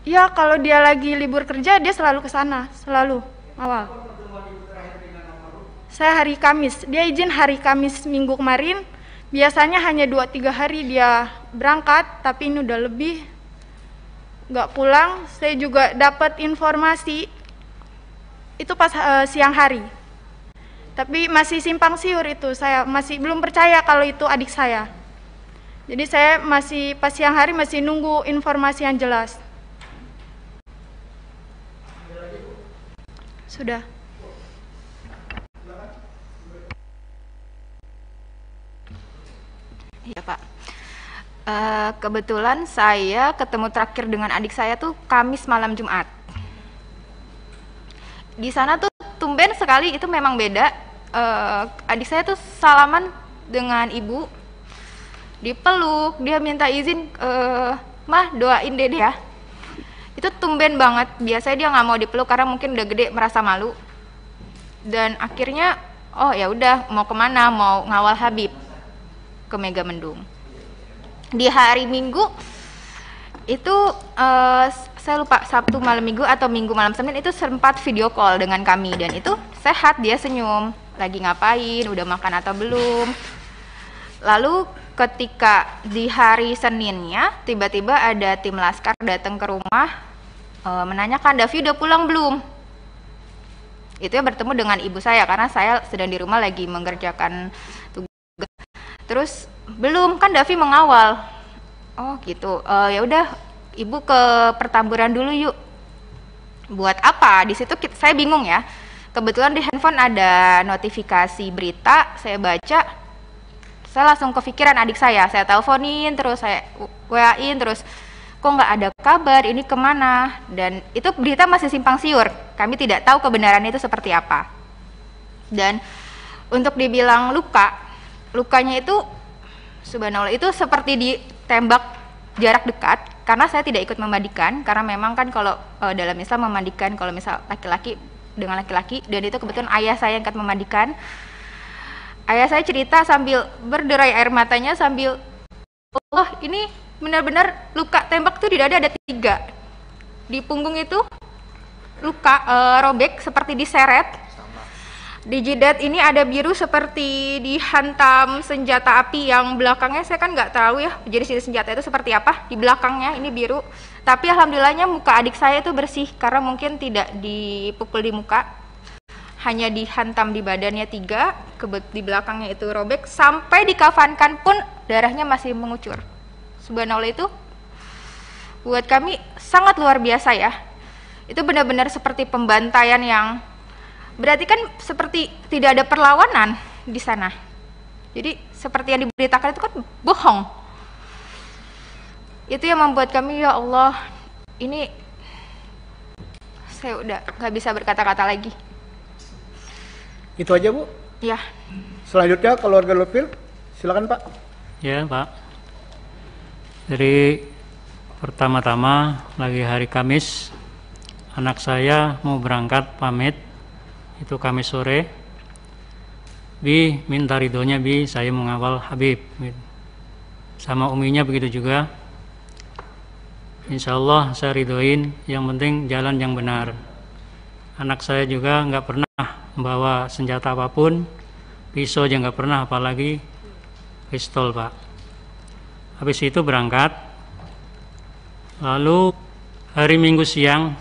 Ya, kalau dia lagi libur kerja, dia selalu ke sana, selalu awal. Saya hari Kamis, dia izin hari Kamis minggu kemarin. Biasanya hanya 2-3 hari dia berangkat, tapi ini udah lebih nggak pulang. Saya juga dapat informasi itu pas siang hari. Tapi masih simpang siur itu, saya masih belum percaya kalau itu adik saya. Jadi saya masih pas siang hari masih nunggu informasi yang jelas. Sudah. Iya Pak. Kebetulan saya ketemu terakhir dengan adik saya tuh Kamis malam Jumat. Di sana tuh tumben sekali, itu memang beda. Adik saya tuh salaman dengan ibu, dipeluk, dia minta izin, mah doain dede ya. Itu tumben banget. Biasanya dia nggak mau dipeluk karena mungkin udah gede merasa malu. Dan akhirnya, oh ya udah, mau kemana? Mau ngawal Habib ke Megamendung. Di hari Minggu itu saya lupa Sabtu malam Minggu atau Minggu malam Senin itu sempat video call dengan kami, dan itu sehat, dia senyum, lagi ngapain, udah makan atau belum. Lalu ketika di hari Seninnya tiba-tiba ada tim laskar datang ke rumah menanyakan Davi udah pulang belum. Itu ya bertemu dengan ibu saya karena saya sedang di rumah lagi mengerjakan tugas. Terus belum, kan Davi mengawal. Oh gitu. Ya udah ibu ke pertamburan dulu yuk. Buat apa? Di situ saya bingung ya. Kebetulan di handphone ada notifikasi berita, saya baca. Saya langsung kepikiran adik saya teleponin, terus saya WA-in, terus kok nggak ada kabar, ini kemana? Dan itu berita masih simpang siur, kami tidak tahu kebenarannya itu seperti apa. Dan untuk dibilang lukanya itu subhanallah itu seperti ditembak jarak dekat, karena saya tidak ikut memandikan, karena memang kan kalau dalam Islam memandikan kalau misal laki-laki dengan laki-laki, dan itu kebetulan ayah saya yang akan memandikan. Ayah saya cerita sambil berderai air matanya, sambil, oh ini benar-benar luka tembak tuh di dada ada 3. Di punggung itu luka robek seperti diseret. Di jidat ini ada biru seperti dihantam senjata api, yang belakangnya saya kan nggak tahu ya jenis senjata itu seperti apa. Di belakangnya ini biru. Tapi alhamdulillahnya muka adik saya itu bersih karena mungkin tidak dipukul di muka. Hanya dihantam di badannya 3, di belakangnya itu robek, sampai dikafankan pun darahnya masih mengucur. Subhanallah, itu buat kami sangat luar biasa ya. Itu benar-benar seperti pembantaian yang berarti kan seperti tidak ada perlawanan di sana. Jadi seperti yang diberitakan itu kan bohong. Itu yang membuat kami, ya Allah, ini saya udah gak bisa berkata-kata lagi. Itu aja Bu? Ya. Selanjutnya keluarga Lutfil, silakan Pak. Ya Pak. Jadi pertama-tama lagi hari Kamis, anak saya mau berangkat pamit, itu Kamis sore. Bi minta ridhonya Bi, saya mau ngawal Habib. Sama uminya begitu juga. Insya Allah saya ridhoin, yang penting jalan yang benar. Anak saya juga nggak pernah membawa senjata apapun, pisau aja nggak pernah, apalagi pistol Pak. Habis itu berangkat. Lalu hari Minggu siang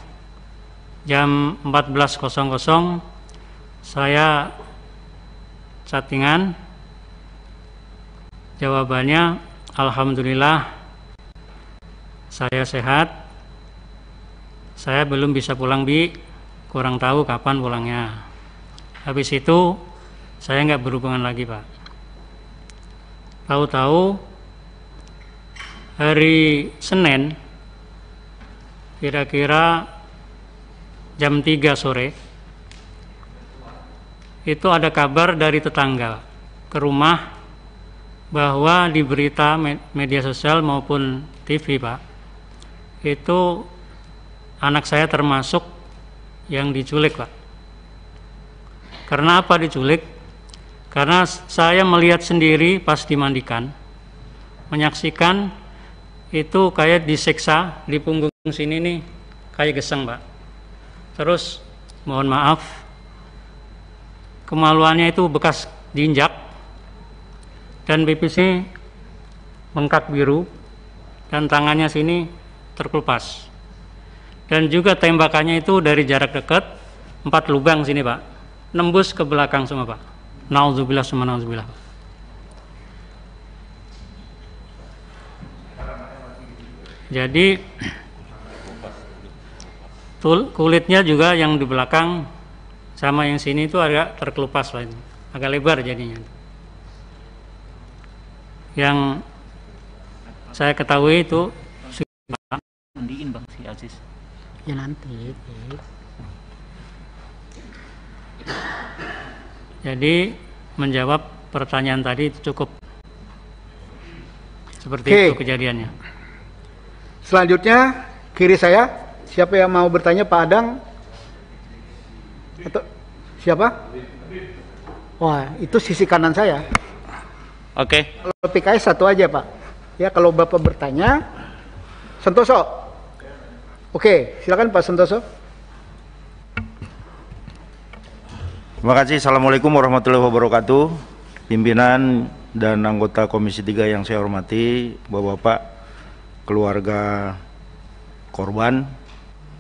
jam 14.00 saya chattingan, jawabannya alhamdulillah saya sehat, saya belum bisa pulang Bi, kurang tahu kapan pulangnya. Habis itu saya nggak berhubungan lagi Pak. Tahu-tahu hari Senin kira-kira jam 3 sore itu ada kabar dari tetangga ke rumah bahwa di berita media sosial maupun TV Pak, itu anak saya termasuk yang diculik Pak. Karena apa diculik? Karena saya melihat sendiri pas dimandikan, menyaksikan itu kayak disiksa di punggung sini nih, kayak geseng Pak. Terus mohon maaf, kemaluannya itu bekas diinjak dan pipisnya bengkak biru dan tangannya sini terkelupas. Dan juga tembakannya itu dari jarak dekat 4 lubang sini Pak, nembus ke belakang semua Pak. Nauzubillah summa nauzubillah. Jadi kulitnya juga yang di belakang sama yang sini itu agak terkelupas Pak, agak lebar jadinya. Yang saya ketahui itu mandiin Bang si Aziz. Ya nanti. Jadi menjawab pertanyaan tadi itu cukup seperti Oke. itu kejadiannya. Selanjutnya kiri saya, siapa yang mau bertanya, Pak Adang? Atau siapa? Wah, itu sisi kanan saya. Oke. Kalau PKS satu aja Pak. Ya, kalau Bapak bertanya, Santoso. Oke, silakan Pak Santoso. Terima kasih. Assalamualaikum warahmatullahi wabarakatuh. Pimpinan dan anggota Komisi 3 yang saya hormati, Bapak-bapak, keluarga korban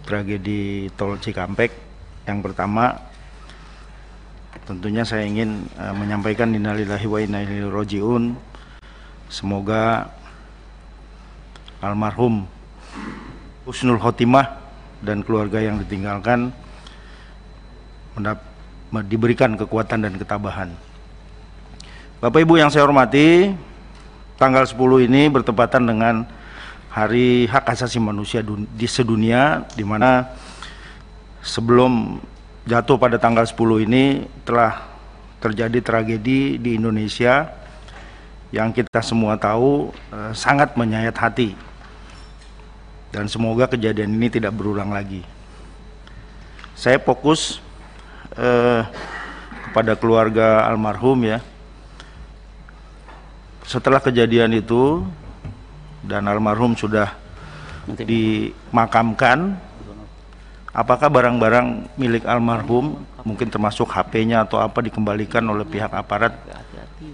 tragedi Tol Cikampek. Yang pertama, tentunya saya ingin menyampaikan innalillahi wa inna ilaihi rajiun. Semoga almarhum husnul khotimah dan keluarga yang ditinggalkan diberikan kekuatan dan ketabahan. Bapak Ibu yang saya hormati, tanggal 10 ini bertepatan dengan Hari Hak Asasi Manusia di sedunia, di mana sebelum jatuh pada tanggal 10 ini telah terjadi tragedi di Indonesia yang kita semua tahu sangat menyayat hati. Dan semoga kejadian ini tidak berulang lagi. Saya fokus kepada keluarga almarhum ya. Setelah kejadian itu dan almarhum sudah dimakamkan, apakah barang-barang milik almarhum, mungkin termasuk HP-nya atau apa, dikembalikan oleh pihak aparat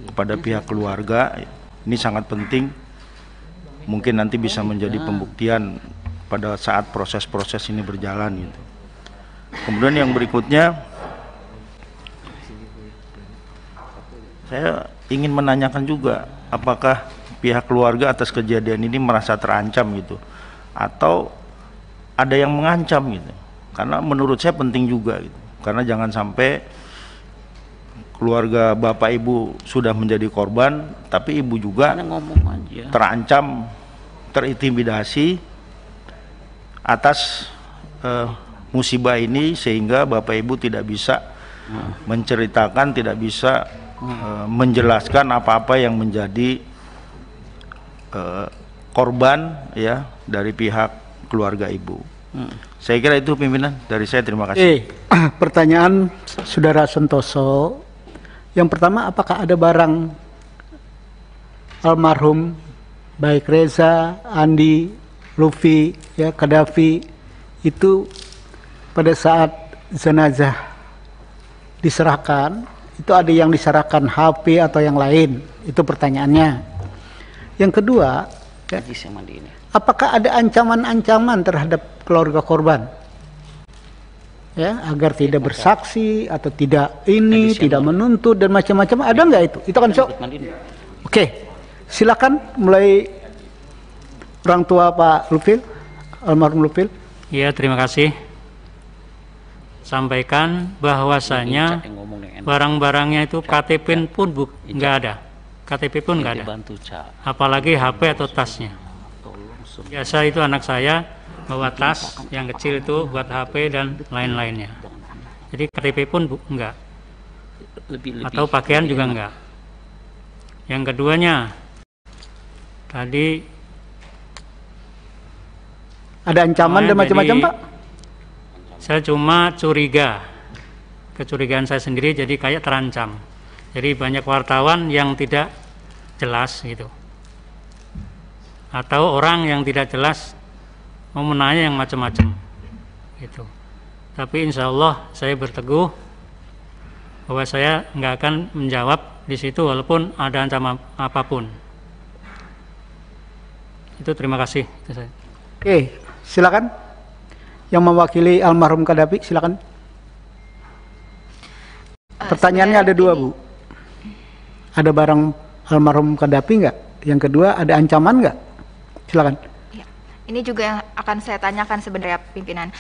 kepada pihak keluarga? Ini sangat penting. Mungkin nanti bisa menjadi pembuktian pada saat proses-proses ini berjalan gitu. Kemudian yang berikutnya, saya ingin menanyakan juga, apakah pihak keluarga atas kejadian ini merasa terancam gitu, atau ada yang mengancam gitu? Karena menurut saya penting juga gitu. Karena jangan sampai keluarga bapak ibu sudah menjadi korban, tapi ibu juga terancam, terintimidasi atas musibah ini, sehingga bapak ibu tidak bisa menceritakan, tidak bisa menjelaskan apa-apa yang menjadi korban ya dari pihak keluarga ibu. Saya kira itu pimpinan dari saya, terima kasih. Pertanyaan Saudara Santoso. Yang pertama, apakah ada barang almarhum baik Reza, Andi, Lufi, ya, Kadafi itu pada saat jenazah diserahkan, itu ada yang diserahkan HP atau yang lain? Itu pertanyaannya. Yang kedua, ya, apakah ada ancaman-ancaman terhadap keluarga korban? Ya, agar tidak bersaksi atau tidak ini, tidak menuntut dan macam-macam, ada nggak itu? Itu kan sok. Oke, silakan mulai orang tua Pak Lufil, almarhum Lufil. Ya, terima kasih. Sampaikan bahwasanya barang-barangnya itu KTP pun nggak ada, KTP pun nggak ada, apalagi HP atau tasnya. Biasa itu anak saya bawa tas yang kecil itu buat HP dan lain-lainnya. Jadi KTP pun enggak, atau pakaian juga enggak. Yang keduanya, tadi ada ancaman dan macam-macam Pak? Saya cuma curiga, kecurigaan saya sendiri, jadi kayak terancam. Jadi banyak wartawan yang tidak jelas gitu. atau orang yang tidak jelas mau menanya yang macam-macam gitu. Tapi insya Allah saya berteguh bahwa saya nggak akan menjawab di situ walaupun ada ancaman apapun. Itu terima kasih. Itu saya. Oke, silakan. Yang mewakili almarhum Qaddafi, silakan. Pertanyaannya ada dua, Bu. Ada barang almarhum Qaddafi nggak? Yang kedua, ada ancaman nggak? Silakan. Ya, ini juga yang akan saya tanyakan sebenarnya pimpinan.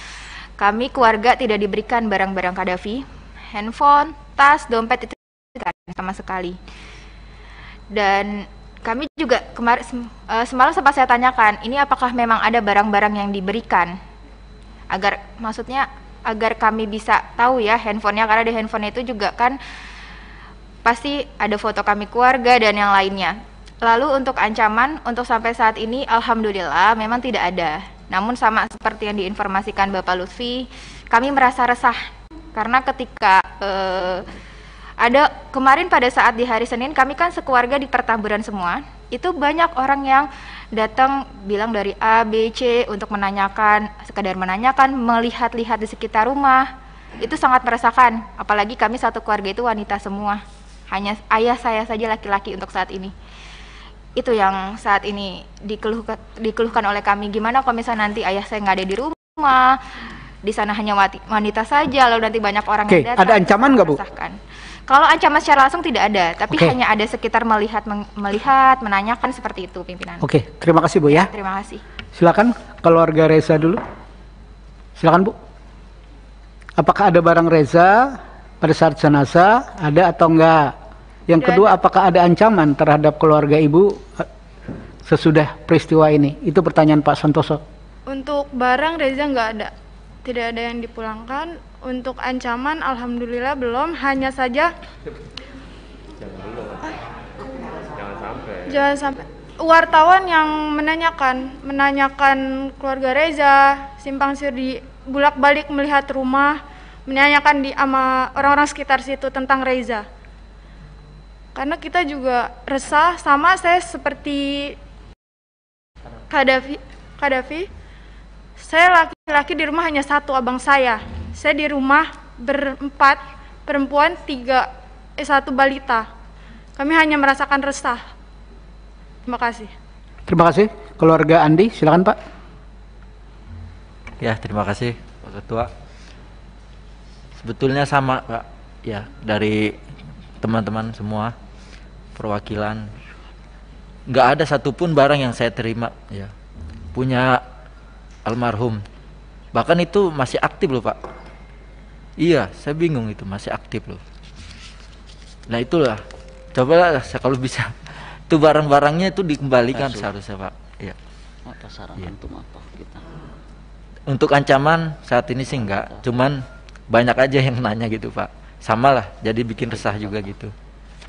Kami keluarga tidak diberikan barang-barang Qaddafi, handphone, tas, dompet itu tidak ada sama sekali. Dan kami juga semalam sempat saya tanyakan, ini apakah memang ada barang-barang yang diberikan? Agar kami bisa tahu ya handphonenya, karena di handphone itu juga kan pasti ada foto kami keluarga dan yang lainnya. Lalu untuk ancaman, untuk sampai saat ini alhamdulillah memang tidak ada. Namun sama seperti yang diinformasikan Bapak Lutfi, kami merasa resah karena ketika ada kemarin pada saat di hari Senin, kami kan sekeluarga di Pertamburan semua, itu banyak orang yang datang bilang dari A, B, C untuk menanyakan, sekedar menanyakan, melihat-lihat di sekitar rumah. Itu sangat meresahkan, apalagi kami satu keluarga itu wanita semua. Hanya ayah saya saja laki-laki untuk saat ini. Itu yang saat ini dikeluhkan oleh kami. Gimana kalau misalnya nanti ayah saya nggak ada di rumah, di sana hanya wanita saja, lalu nanti banyak orang yang datang. Ada ancaman nggak, Bu? Kalau ancaman secara langsung tidak ada, tapi hanya ada sekitar melihat, menanyakan seperti itu, pimpinan. Oke, terima kasih, Bu ya. Terima kasih. Silakan keluarga Reza dulu. Silakan, Bu. Apakah ada barang Reza pada saat jenazah, ada atau enggak? Yang kedua, apakah ada ancaman terhadap keluarga Ibu sesudah peristiwa ini? Itu pertanyaan Pak Santoso. Untuk barang Reza nggak ada, tidak ada yang dipulangkan. Untuk ancaman alhamdulillah belum, hanya saja jangan sampai wartawan yang menanyakan keluarga Reza, simpang siur di bolak-balik melihat rumah, menanyakan sama orang-orang sekitar situ tentang Reza. Karena kita juga resah, sama saya seperti Qaddafi. Saya laki-laki di rumah hanya satu, abang saya. Saya di rumah berempat, perempuan satu balita. Kami hanya merasakan resah. Terima kasih. Terima kasih. Keluarga Andi, silakan Pak. Ya, terima kasih Pak Ketua. Sebetulnya sama Pak, ya, dari teman-teman semua perwakilan, nggak ada satupun barang yang saya terima ya punya almarhum, bahkan itu masih aktif loh Pak. Iya, saya bingung, itu masih aktif loh. Nah itulah, cobalah kalau bisa itu barang-barangnya itu dikembalikan seharusnya Pak. Iya. Ya. Untuk ancaman saat ini sih enggak, cuman banyak aja yang nanya gitu Pak. Sama lah, jadi bikin resah juga gitu.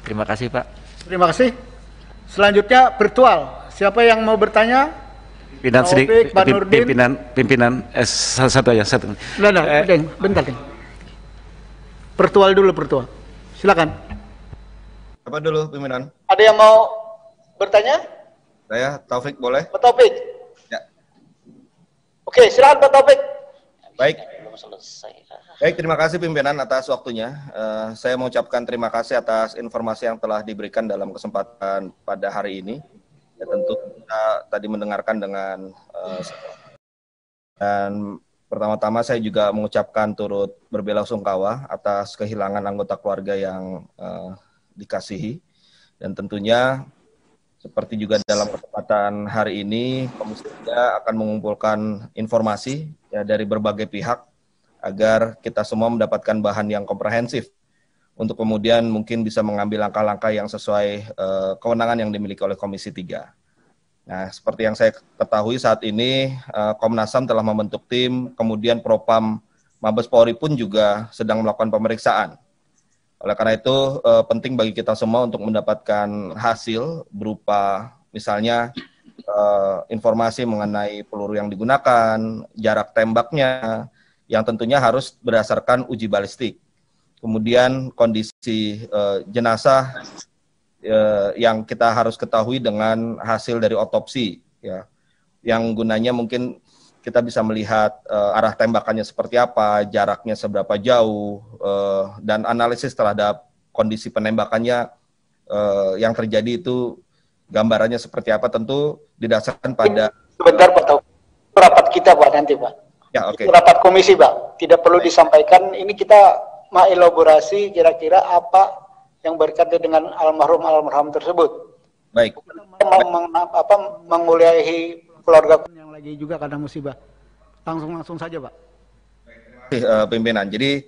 Terima kasih Pak. Terima kasih. Selanjutnya virtual. Siapa yang mau bertanya? Pimpinan satu aja satu. Bentar. Virtual dulu, virtual. Silakan. Apa dulu pimpinan? Ada yang mau bertanya? Saya Taufik, boleh? Pak Taufik. Ya. Oke, silakan Pak Taufik. Baik. Baik, terima kasih pimpinan atas waktunya. Saya mengucapkan terima kasih atas informasi yang telah diberikan dalam kesempatan pada hari ini. Ya, tentu kita tadi mendengarkan dengan dan pertama-tama saya juga mengucapkan turut berbelasungkawa atas kehilangan anggota keluarga yang dikasihi, dan tentunya seperti juga dalam kesempatan hari ini Komisi 3 akan mengumpulkan informasi ya dari berbagai pihak agar kita semua mendapatkan bahan yang komprehensif untuk kemudian mungkin bisa mengambil langkah-langkah yang sesuai kewenangan yang dimiliki oleh Komisi 3. Nah, seperti yang saya ketahui saat ini Komnas HAM telah membentuk tim, kemudian Propam Mabes Polri pun juga sedang melakukan pemeriksaan. Oleh karena itu penting bagi kita semua untuk mendapatkan hasil berupa misalnya informasi mengenai peluru yang digunakan, jarak tembaknya, yang tentunya harus berdasarkan uji balistik. Kemudian kondisi jenazah yang kita harus ketahui dengan hasil dari otopsi ya, yang gunanya mungkin kita bisa melihat arah tembakannya seperti apa, jaraknya seberapa jauh, dan analisis terhadap kondisi penembakannya yang terjadi itu gambarannya seperti apa, tentu didasarkan pada... Sebentar Pak Taufik, rapat kita Pak nanti Pak. Ya, oke. Rapat komisi Pak, tidak perlu disampaikan, ini kita mengelaborasi kira-kira apa yang berkaitan dengan almarhum tersebut. Baik. Menguliahi keluarga yang lagi juga karena musibah. Langsung saja Pak. Pimpinan. Jadi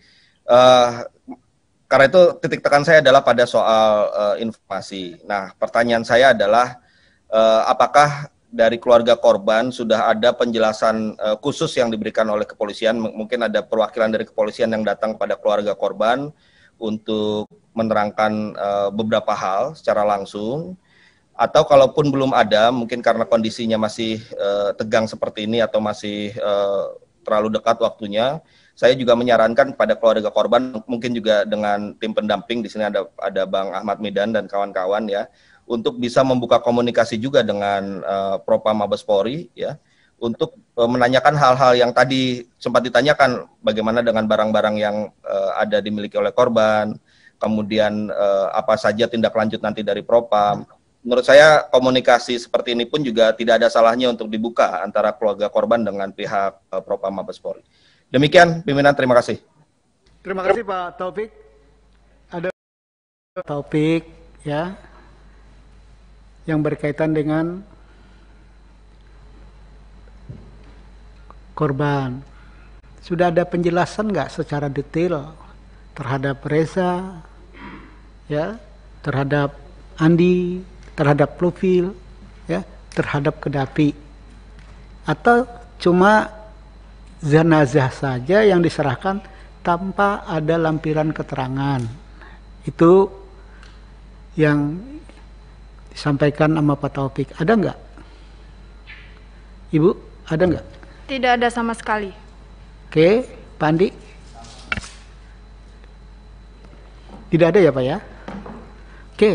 karena itu titik tekan saya adalah pada soal informasi. Nah, pertanyaan saya adalah apakah dari keluarga korban sudah ada penjelasan khusus yang diberikan oleh kepolisian? Mungkin ada perwakilan dari kepolisian yang datang kepada keluarga korban untuk menerangkan beberapa hal secara langsung. Atau kalaupun belum ada, mungkin karena kondisinya masih tegang seperti ini atau masih terlalu dekat waktunya, saya juga menyarankan pada keluarga korban, mungkin juga dengan tim pendamping, di sini ada Bang Ahmad Medan dan kawan-kawan ya, untuk bisa membuka komunikasi juga dengan Propam Mabes Polri ya, untuk menanyakan hal-hal yang tadi sempat ditanyakan, bagaimana dengan barang-barang yang ada dimiliki oleh korban, kemudian apa saja tindak lanjut nanti dari Propam. Menurut saya komunikasi seperti ini pun juga tidak ada salahnya untuk dibuka antara keluarga korban dengan pihak Propam Mabes Polri. Demikian pimpinan, terima kasih. Terima kasih Pak Taufik. Ada Taufik ya yang berkaitan dengan korban. Sudah ada penjelasan nggak secara detail terhadap Reza, ya, terhadap Andi, terhadap Profil, ya, terhadap Kedapi, atau cuma jenazah saja yang diserahkan tanpa ada lampiran keterangan? Itu yang disampaikan sama Pak Taufik. Ada nggak? Ibu, ada nggak? Tidak ada sama sekali. Oke, Pak Andi? Tidak ada ya Pak ya? Oke.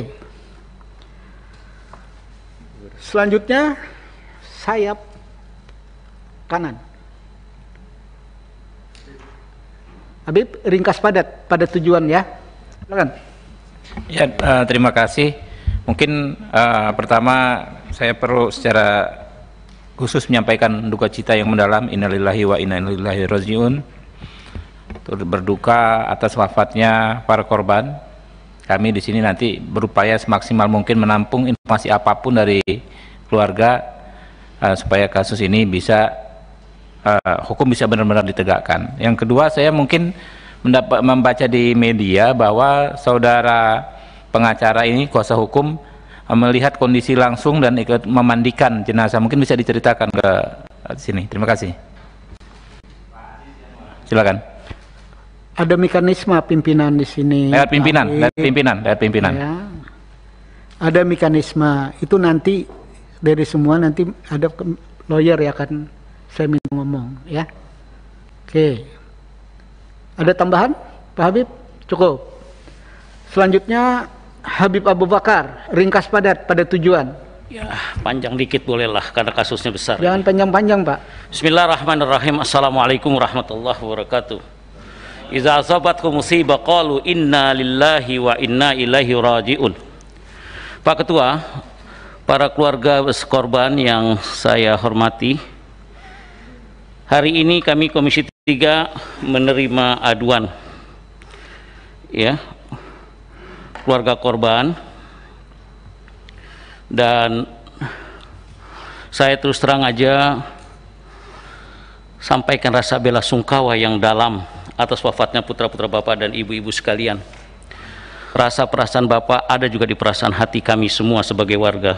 Selanjutnya sayap kanan. Habib, ringkas padat pada tujuan ya. Silakan. Ya, terima kasih. Mungkin pertama saya perlu secara khusus menyampaikan duka cita yang mendalam, innalillahi wa inna ilaihi rajiun. Turut berduka atas wafatnya para korban. Kami di sini nanti berupaya semaksimal mungkin menampung informasi apapun dari keluarga supaya kasus ini bisa hukum bisa benar-benar ditegakkan. Yang kedua, saya mungkin membaca di media bahwa saudara pengacara ini, kuasa hukum, melihat kondisi langsung dan ikut memandikan jenazah. Mungkin bisa diceritakan ke sini. Terima kasih. Silakan. Ada mekanisme pimpinan di sini. Dari pimpinan. Ya. Ada mekanisme. Itu nanti dari semua nanti ada lawyer ya akan saya minta ngomong ya. Oke. Ada tambahan, Pak Habib? Cukup. Selanjutnya Habib Abu Bakar, ringkas padat pada tujuan. Ya, panjang dikit bolehlah karena kasusnya besar. Jangan panjang-panjang, Pak. Bismillahirrahmanirrahim. Assalamualaikum warahmatullahi wabarakatuh. Iza asabatkum musibah qalu inna lillahi wa inna ilaihi raji'un. Pak Ketua, para keluarga korban yang saya hormati, hari ini kami Komisi 3 menerima aduan ya keluarga korban, dan saya terus terang aja sampaikan rasa bela sungkawa yang dalam atas wafatnya putra-putra Bapak dan ibu-ibu sekalian. Rasa perasaan Bapak ada juga di perasaan hati kami semua sebagai warga.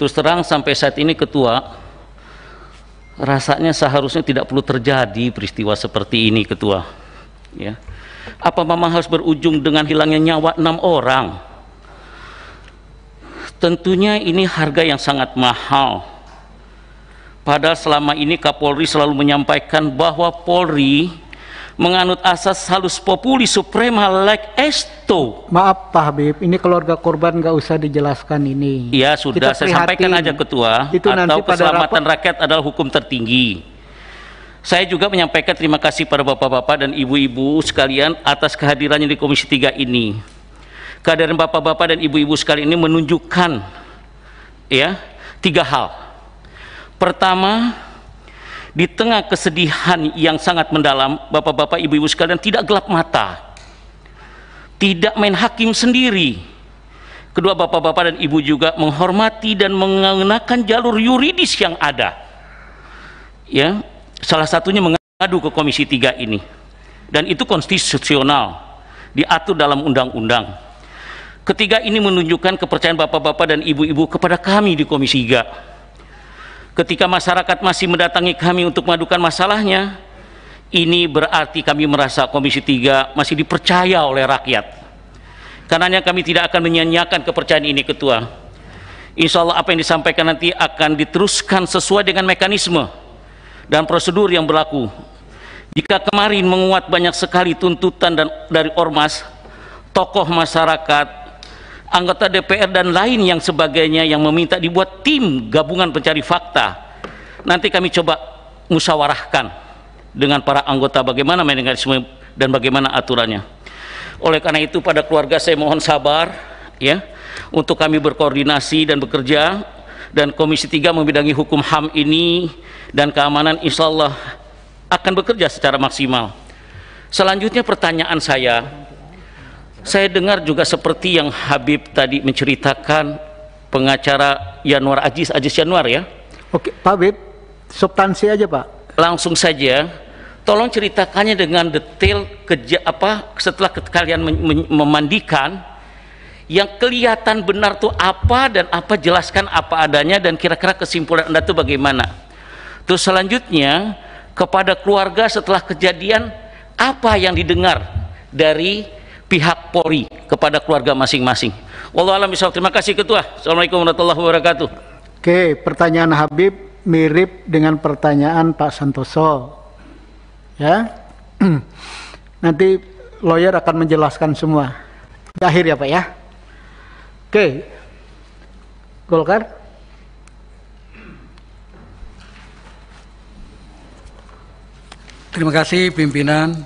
Terus terang sampai saat ini Ketua, rasanya seharusnya tidak perlu terjadi peristiwa seperti ini Ketua. Ya. Apa memang harus berujung dengan hilangnya nyawa 6 orang? Tentunya ini harga yang sangat mahal. Padahal selama ini Kapolri selalu menyampaikan bahwa Polri menganut asas salus populi suprema leg esto. Maaf Pak Habib, ini keluarga korban nggak usah dijelaskan ini. Ya sudah, saya sampaikan aja Ketua, itu atau keselamatan rakyat adalah hukum tertinggi. Saya juga menyampaikan terima kasih pada bapak-bapak dan ibu-ibu sekalian atas kehadirannya di Komisi 3 ini. Kehadiran bapak-bapak dan ibu-ibu sekalian ini menunjukkan ya 3 hal. Pertama, di tengah kesedihan yang sangat mendalam, bapak-bapak ibu-ibu sekalian tidak gelap mata, tidak main hakim sendiri. Kedua, bapak-bapak dan ibu juga menghormati dan menggunakan jalur yuridis yang ada. Ya, salah satunya mengadu ke Komisi 3 ini, dan itu konstitusional, diatur dalam undang-undang. Ketiga, ini menunjukkan kepercayaan bapak-bapak dan ibu-ibu kepada kami di Komisi 3. Ketika masyarakat masih mendatangi kami untuk mengadukan masalahnya, ini berarti kami merasa Komisi 3 masih dipercaya oleh rakyat. Karenanya kami tidak akan menyia-nyiakan kepercayaan ini, Ketua. Insya Allah apa yang disampaikan nanti akan diteruskan sesuai dengan mekanisme dan prosedur yang berlaku. Jika kemarin menguat banyak sekali tuntutan dari ormas, tokoh masyarakat, anggota DPR dan lain yang sebagainya yang meminta dibuat tim gabungan pencari fakta, nanti kami coba musyawarahkan dengan para anggota bagaimana mekanisme dan bagaimana aturannya. Oleh karena itu pada keluarga saya mohon sabar ya, untuk kami berkoordinasi dan bekerja, dan Komisi 3 membidangi hukum HAM ini dan keamanan insya Allah akan bekerja secara maksimal. Selanjutnya pertanyaan saya dengar juga seperti yang Habib tadi menceritakan, pengacara Yanwar Aziz Yanwar ya. Oke Pak Habib, substansi aja Pak. Langsung saja, tolong ceritakannya dengan detail setelah kalian memandikan, yang kelihatan benar tuh apa dan apa, jelaskan apa adanya dan kira-kira kesimpulan Anda tuh bagaimana. Terus selanjutnya kepada keluarga setelah kejadian, apa yang didengar dari pihak Polri kepada keluarga masing-masing. Wallahu a'lam bishawab. Terima kasih Ketua. Assalamualaikum warahmatullahi wabarakatuh. Oke, pertanyaan Habib mirip dengan pertanyaan Pak Santoso. Ya. Nanti lawyer akan menjelaskan semua. Di akhir ya Pak ya. Oke. Golkar. Terima kasih pimpinan.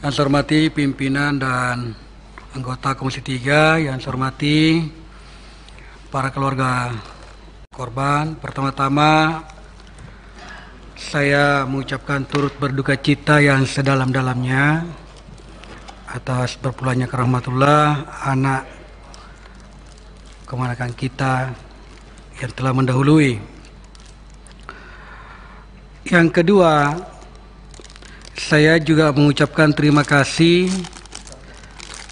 Yang saya hormati pimpinan dan anggota Komisi 3, yang saya hormati para keluarga korban. Pertama-tama saya mengucapkan turut berduka cita yang sedalam-dalamnya atas berpulangnya ke rahmatullah anak keponakan kita yang telah mendahului. Yang kedua, saya juga mengucapkan terima kasih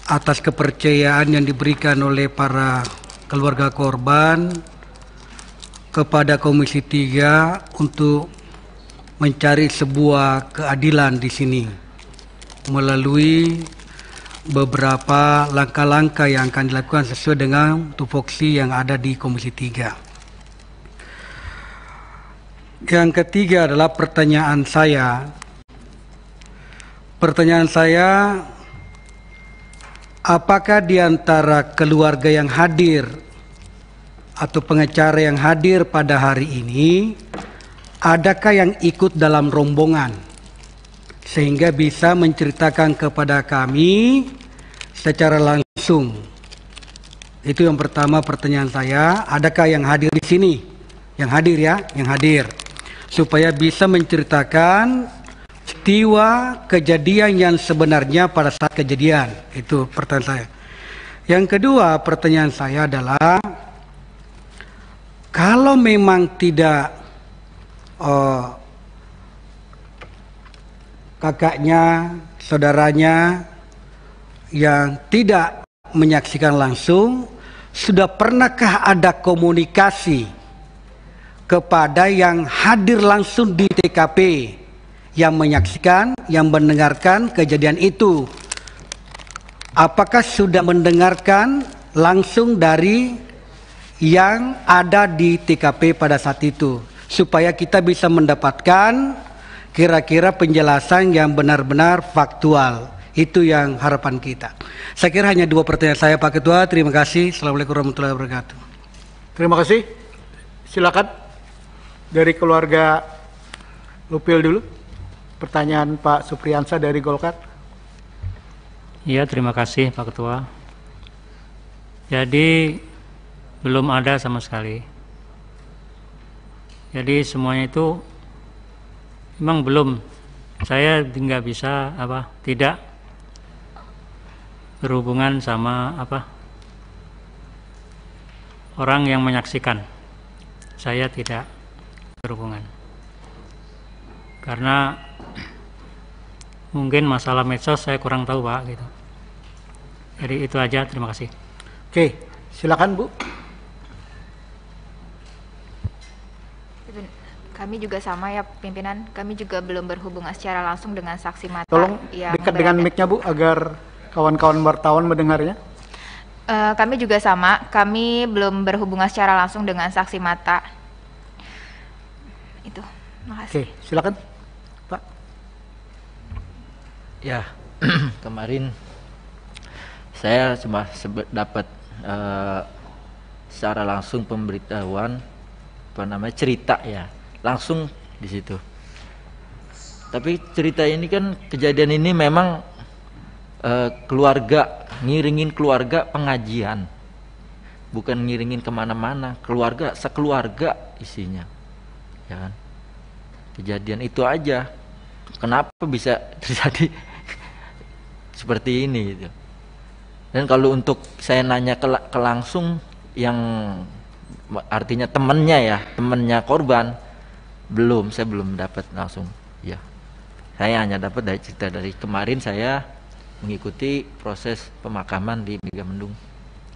atas kepercayaan yang diberikan oleh para keluarga korban kepada Komisi 3 untuk mencari sebuah keadilan di sini melalui beberapa langkah-langkah yang akan dilakukan sesuai dengan tupoksi yang ada di Komisi 3. Yang ketiga adalah pertanyaan saya, apakah di antara keluarga yang hadir atau pengacara yang hadir pada hari ini, adakah yang ikut dalam rombongan sehingga bisa menceritakan kepada kami secara langsung? Itu yang pertama pertanyaan saya, adakah yang hadir di sini? Yang hadir ya, yang hadir, supaya bisa menceritakan peristiwa kejadian yang sebenarnya pada saat kejadian. Itu pertanyaan saya. Yang kedua pertanyaan saya adalah, kalau memang tidak kakaknya, saudaranya yang tidak menyaksikan langsung, sudah pernahkah ada komunikasi kepada yang hadir langsung di TKP, yang menyaksikan, yang mendengarkan kejadian itu? Apakah sudah mendengarkan langsung dari yang ada di TKP pada saat itu, supaya kita bisa mendapatkan kira-kira penjelasan yang benar-benar faktual. Itu yang harapan kita. Saya kira hanya 2 pertanyaan saya, Pak Ketua. Terima kasih. Assalamualaikum warahmatullahi wabarakatuh. Terima kasih. Silakan dari keluarga Lupil dulu. Pertanyaan Pak Supriyansa dari Golkar. Iya, terima kasih Pak Ketua. Jadi belum ada sama sekali. Jadi semuanya itu memang belum. Saya nggak bisa tidak berhubungan sama orang yang menyaksikan. Saya tidak berhubungan. Karena mungkin masalah medsos saya kurang tahu Pak gitu. Jadi itu aja, terima kasih. Oke, silakan Bu. Kami juga sama ya pimpinan, kami juga belum berhubungan secara langsung dengan saksi mata. Tolong yang dekat dengan mic-nya Bu agar kawan-kawan wartawan mendengarnya. Kami juga sama, kami belum berhubungan secara langsung dengan saksi mata. Itu, makasih. Oke, silakan Pak. Ya, kemarin saya cuma dapat secara langsung pemberitahuan cerita ya, langsung di situ. Tapi cerita ini kan, kejadian ini memang keluarga, ngiringin keluarga pengajian, bukan ngiringin kemana-mana, keluarga, sekeluarga isinya, ya kan? Kejadian itu aja, kenapa bisa terjadi seperti ini gitu. Dan kalau untuk saya nanya ke langsung, yang artinya temennya korban, saya belum dapat langsung ya. Saya hanya dapat dari cerita dari kemarin saya mengikuti proses pemakaman di Megamendung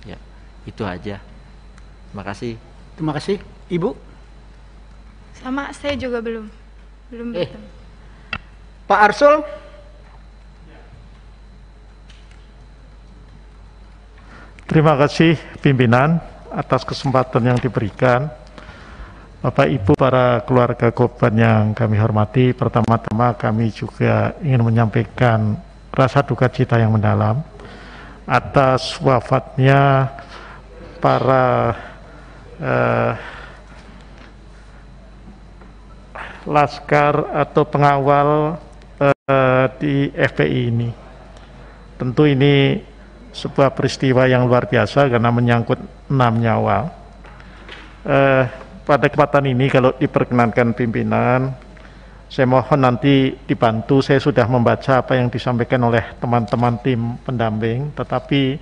ya, itu aja. Terima kasih. Terima kasih. Ibu? Sama, saya juga belum bertemu. Pak Arsul? Terima kasih pimpinan atas kesempatan yang diberikan. Bapak Ibu, para keluarga korban yang kami hormati, pertama-tama kami juga ingin menyampaikan rasa duka cita yang mendalam atas wafatnya para laskar atau pengawal di FPI ini. Tentu ini sebuah peristiwa yang luar biasa karena menyangkut 6 nyawa. Pada kesempatan ini kalau diperkenankan pimpinan, saya mohon nanti dibantu. Saya sudah membaca apa yang disampaikan oleh teman-teman tim pendamping, tetapi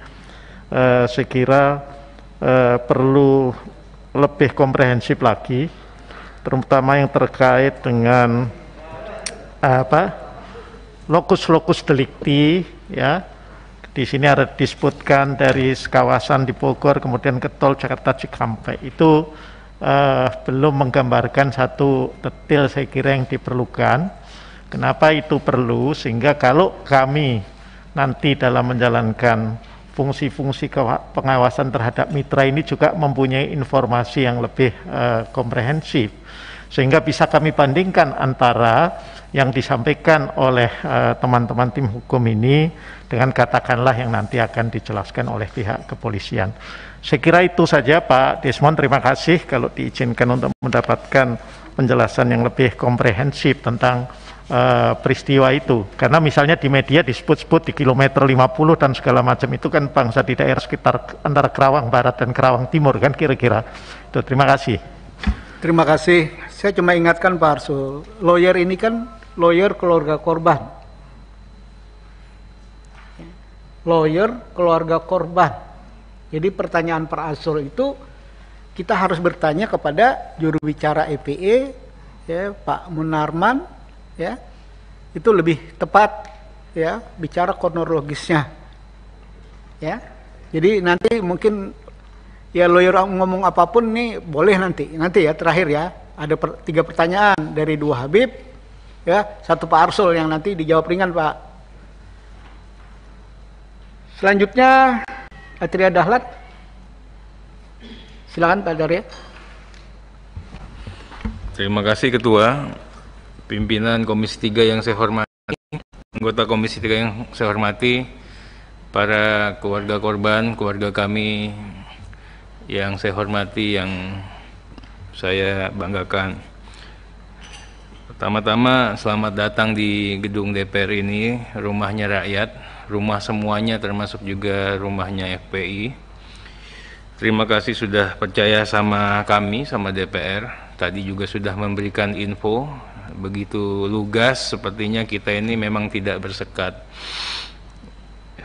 saya kira perlu lebih komprehensif lagi, terutama yang terkait dengan lokus delikti ya. Di sini ada disebutkan dari kawasan di Bogor kemudian ke tol Jakarta Cikampek, itu belum menggambarkan satu detail saya kira yang diperlukan. Kenapa itu perlu? Sehingga kalau kami nanti dalam menjalankan fungsi-fungsi pengawasan terhadap mitra ini juga mempunyai informasi yang lebih komprehensif, sehingga bisa kami bandingkan antara yang disampaikan oleh teman-teman tim hukum ini dengan katakanlah yang nanti akan dijelaskan oleh pihak kepolisian. Saya kira itu saja Pak Desmond, terima kasih kalau diizinkan untuk mendapatkan penjelasan yang lebih komprehensif tentang peristiwa itu. Karena misalnya di media disebut-sebut di kilometer 50 dan segala macam itu kan bangsa di daerah sekitar antara Kerawang Barat dan Kerawang Timur kan kira-kira. Itu, terima kasih. Terima kasih. Saya cuma ingatkan Pak Arsul, lawyer ini kan lawyer keluarga korban. Lawyer keluarga korban. Jadi pertanyaan Pak Arsul itu kita harus bertanya kepada juru bicara EPE ya, Pak Munarman ya. Itu lebih tepat ya bicara kronologisnya. Ya. Jadi nanti mungkin ya lawyer ngomong apapun nih boleh nanti ya terakhir ya. Ada 3 pertanyaan dari 2 Habib ya, 1 Pak Arsul yang nanti dijawab ringan Pak. Selanjutnya Atria Dahlan. Silakan Pak Darya. Terima kasih Ketua. pimpinan Komisi 3 yang saya hormati, anggota Komisi 3 yang saya hormati, para keluarga korban, keluarga kami yang saya hormati, yang saya banggakan. Pertama-tama selamat datang di gedung DPR ini, rumahnya rakyat, rumah semuanya termasuk juga rumahnya FPI. Terima kasih sudah percaya sama kami, sama DPR. Tadi juga sudah memberikan info, begitu lugas, sepertinya kita ini memang tidak bersekat.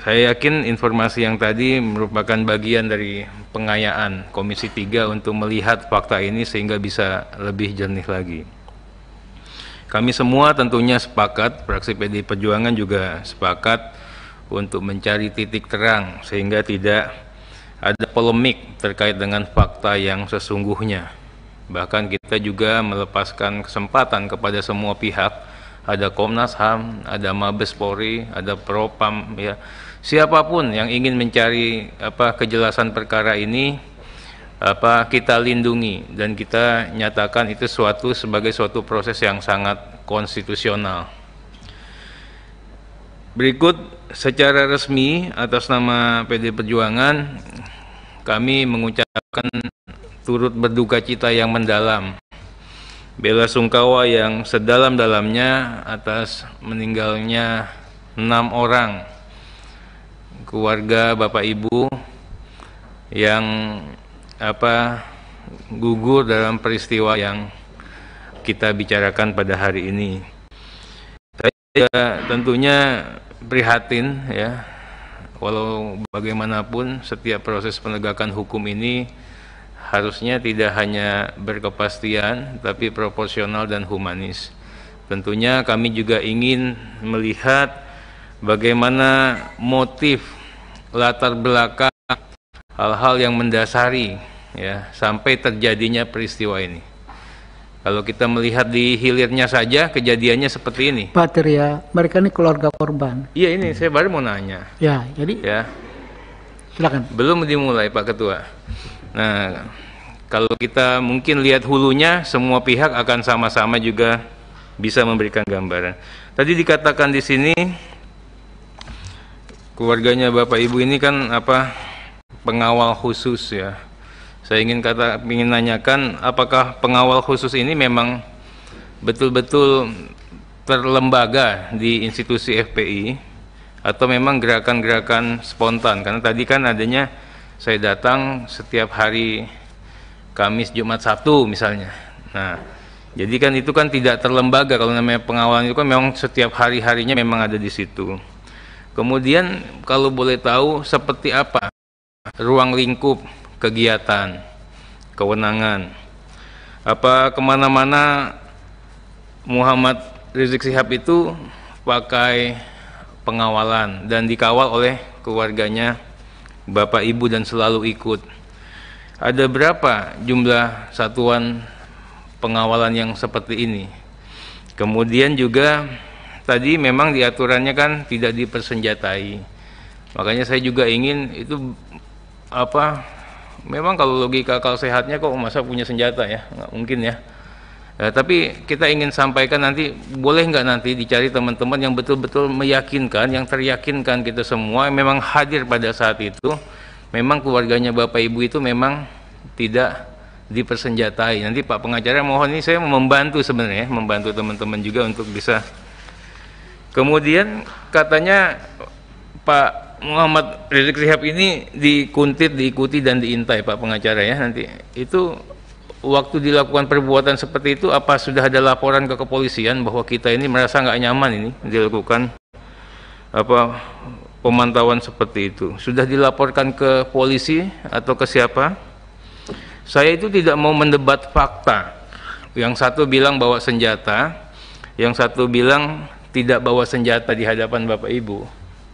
Saya yakin informasi yang tadi merupakan bagian dari pengayaan Komisi 3 untuk melihat fakta ini sehingga bisa lebih jernih lagi. Kami semua tentunya sepakat, fraksi PDI Perjuangan juga sepakat untuk mencari titik terang sehingga tidak ada polemik terkait dengan fakta yang sesungguhnya. Bahkan kita juga melepaskan kesempatan kepada semua pihak, ada Komnas HAM, ada Mabes Polri, ada Propam, ya, siapapun yang ingin mencari kejelasan perkara ini, kita lindungi dan kita nyatakan itu sebagai suatu proses yang sangat konstitusional. Berikut secara resmi atas nama PDI Perjuangan kami mengucapkan turut berduka cita yang mendalam, bela sungkawa yang sedalam-dalamnya atas meninggalnya 6 orang keluarga Bapak Ibu yang gugur dalam peristiwa yang kita bicarakan pada hari ini. Saya tentunya prihatin, ya, walau bagaimanapun setiap proses penegakan hukum ini harusnya tidak hanya berkepastian, tapi proporsional dan humanis. Tentunya kami juga ingin melihat bagaimana motif, latar belakang, hal-hal yang mendasari, ya, sampai terjadinya peristiwa ini. Kalau kita melihat di hilirnya saja, kejadiannya seperti ini. Pak Tirya, mereka ini keluarga korban. Iya, ini saya baru mau nanya. Ya, jadi. Ya. Silakan. Belum dimulai, Pak Ketua. Nah, kalau kita mungkin lihat hulunya, semua pihak akan sama-sama juga bisa memberikan gambaran. Tadi dikatakan di sini keluarganya Bapak Ibu ini kan pengawal khusus, ya. Saya ingin nanyakan, apakah pengawal khusus ini memang betul-betul terlembaga di institusi FPI atau memang gerakan-gerakan spontan? Karena tadi kan adanya saya datang setiap hari Kamis, Jumat, Sabtu misalnya. Nah, jadi kan itu kan tidak terlembaga. Kalau namanya pengawalan itu kan memang setiap hari-harinya memang ada di situ. Kemudian kalau boleh tahu seperti apa ruang lingkup kegiatan, kewenangan, apa kemana-mana Muhammad Rizik Syihab itu pakai pengawalan dan dikawal oleh keluarganya Bapak Ibu dan selalu ikut. Ada berapa jumlah satuan pengawalan yang seperti ini? Kemudian juga tadi memang diaturannya kan tidak dipersenjatai. Makanya saya juga ingin itu memang kalau logika akal sehatnya kok masa punya senjata, ya, nggak mungkin, ya. Tapi kita ingin sampaikan nanti, boleh nggak nanti dicari teman-teman yang betul-betul meyakinkan, yang teryakinkan kita semua memang hadir pada saat itu, memang keluarganya Bapak Ibu itu memang tidak dipersenjatai. Nanti Pak pengacara mohon, ini saya membantu sebenarnya, membantu teman-teman juga untuk bisa. Kemudian katanya Pak Muhammad Rizik Syihab ini dikuntit, diikuti dan diintai, Pak pengacara, ya. Nanti itu waktu dilakukan perbuatan seperti itu, apa sudah ada laporan ke kepolisian bahwa kita ini merasa nggak nyaman ini dilakukan pemantauan seperti itu? Sudah dilaporkan ke polisi atau ke siapa? Saya itu tidak mau mendebat fakta. Yang satu bilang bawa senjata, yang satu bilang tidak bawa senjata di hadapan Bapak Ibu.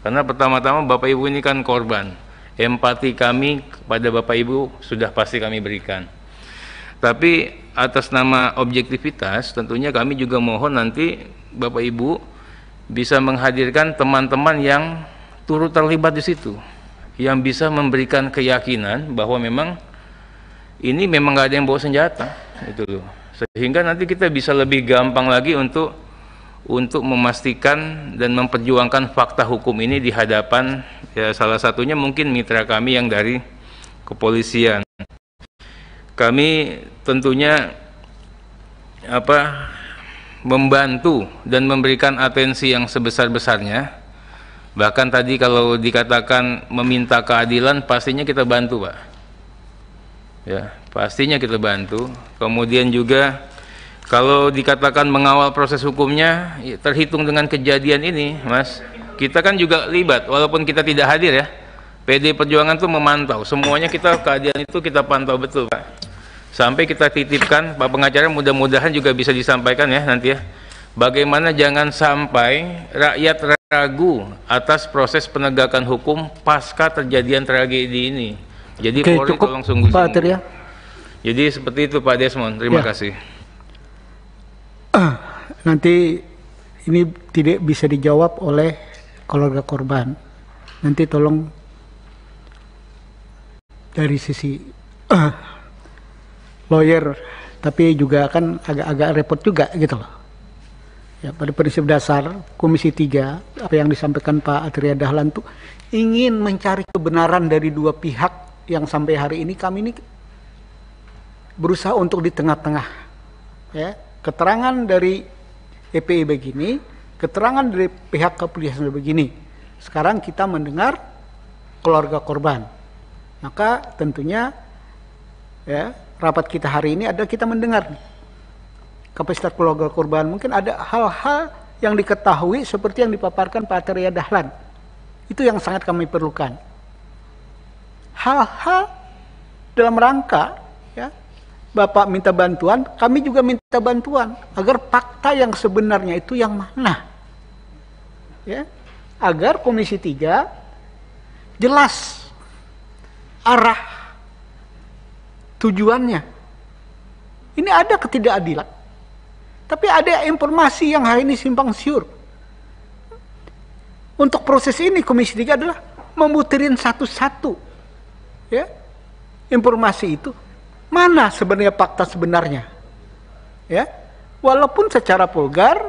Karena pertama-tama Bapak Ibu ini kan korban. Empati kami kepada Bapak Ibu sudah pasti kami berikan. Tapi atas nama objektivitas, tentunya kami juga mohon nanti Bapak Ibu bisa menghadirkan teman-teman yang turut terlibat di situ, yang bisa memberikan keyakinan bahwa memang ini memang nggak ada yang bawa senjata, itu loh. Sehingga nanti kita bisa lebih gampang lagi untuk untuk memastikan dan memperjuangkan fakta hukum ini di hadapan ya salah satunya mungkin mitra kami yang dari kepolisian. Kami tentunya membantu dan memberikan atensi yang sebesar-besarnya. Bahkan tadi kalau dikatakan meminta keadilan, pastinya kita bantu, Pak. Ya, pastinya kita bantu. Kemudian juga kalau dikatakan mengawal proses hukumnya, ya, terhitung dengan kejadian ini, Mas, kita kan juga libat, walaupun kita tidak hadir ya. PD Perjuangan tuh memantau, semuanya keadilan itu kita pantau betul, Pak. Sampai kita titipkan, Pak Pengacara, mudah-mudahan juga bisa disampaikan ya nanti ya. Bagaimana jangan sampai rakyat ragu atas proses penegakan hukum pasca terjadian tragedi ini. Jadi Polri tolong sungguh-sungguh. Ya. Jadi seperti itu Pak Desmond, terima kasih. Nanti ini tidak bisa dijawab oleh keluarga korban. Nanti tolong dari sisi lawyer, tapi juga kan agak-agak repot juga gitu loh. Ya, pada prinsip dasar Komisi 3 apa yang disampaikan Pak Atria Dahlan itu ingin mencari kebenaran dari dua pihak yang sampai hari ini kami ini berusaha untuk di tengah-tengah. Ya, keterangan dari EPI begini, keterangan dari pihak kepolisian begini. Sekarang kita mendengar keluarga korban. Maka tentunya ya rapat kita hari ini adalah kita mendengar kapasitas keluarga korban. Mungkin ada hal-hal yang diketahui seperti yang dipaparkan Pak Atria Dahlan. Itu yang sangat kami perlukan. Hal-hal dalam rangka ya, Bapak minta bantuan, kami juga minta bantuan agar fakta yang sebenarnya itu yang mana. Ya, agar Komisi 3 jelas arah tujuannya. Ini ada ketidakadilan, tapi ada informasi yang hari ini simpang siur. Untuk proses ini Komisi 3 adalah membutirin satu-satu ya informasi itu, mana sebenarnya fakta sebenarnya ya. Walaupun secara vulgar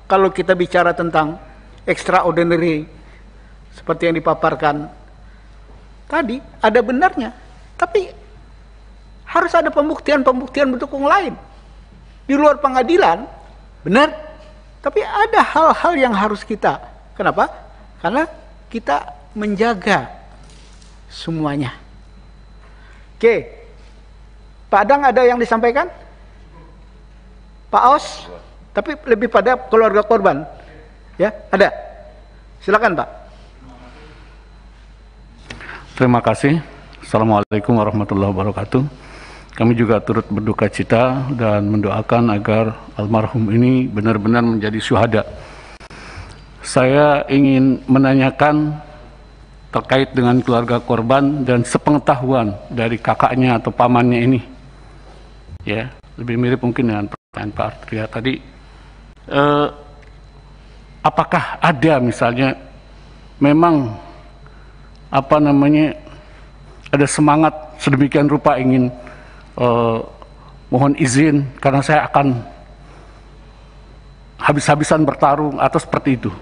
kalau kita bicara tentang extraordinary seperti yang dipaparkan tadi ada benarnya, tapi harus ada pembuktian-pembuktian mendukung lain. Di luar pengadilan, benar. Tapi ada hal-hal yang harus kita. Kenapa? Karena kita menjaga semuanya. Oke. Pak Adang ada yang disampaikan? Pak Aus? Tapi lebih pada keluarga korban. Ya, ada. Silakan, Pak. Terima kasih. Assalamualaikum warahmatullahi wabarakatuh. Kami juga turut berduka cita dan mendoakan agar almarhum ini benar-benar menjadi syuhada. Saya ingin menanyakan terkait dengan keluarga korban dan sepengetahuan dari kakaknya atau pamannya ini. Ya, lebih mirip mungkin dengan pertanyaan Pak Atria tadi. Apakah ada misalnya memang ada semangat sedemikian rupa ingin mohon izin karena saya akan habis-habisan bertarung atau seperti itu.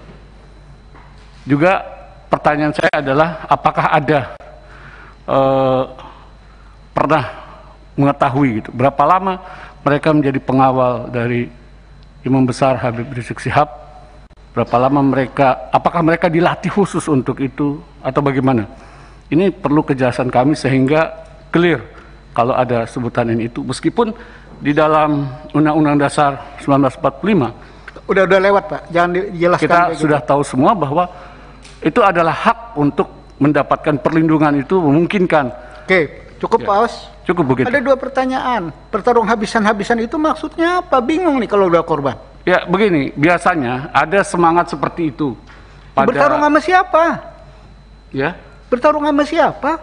Juga pertanyaan saya adalah apakah ada pernah mengetahui gitu berapa lama mereka menjadi pengawal dari Imam Besar Habib Rizik Syihab, berapa lama apakah mereka dilatih khusus untuk itu atau bagaimana? Ini perlu kejelasan kami sehingga clear kalau ada sebutan ini itu, meskipun di dalam Undang-Undang Dasar 1945 udah lewat Pak, jangan dijelaskan. Kita sudah tahu semua bahwa itu adalah hak untuk mendapatkan perlindungan, itu memungkinkan. Oke, cukup Pak Aus. Cukup begitu. Ada dua pertanyaan. Pertarung habisan-habisan itu maksudnya apa? Bingung nih kalau udah korban. Ya begini, biasanya ada semangat seperti itu. Bertarung sama siapa? Ya. Bertarung sama siapa?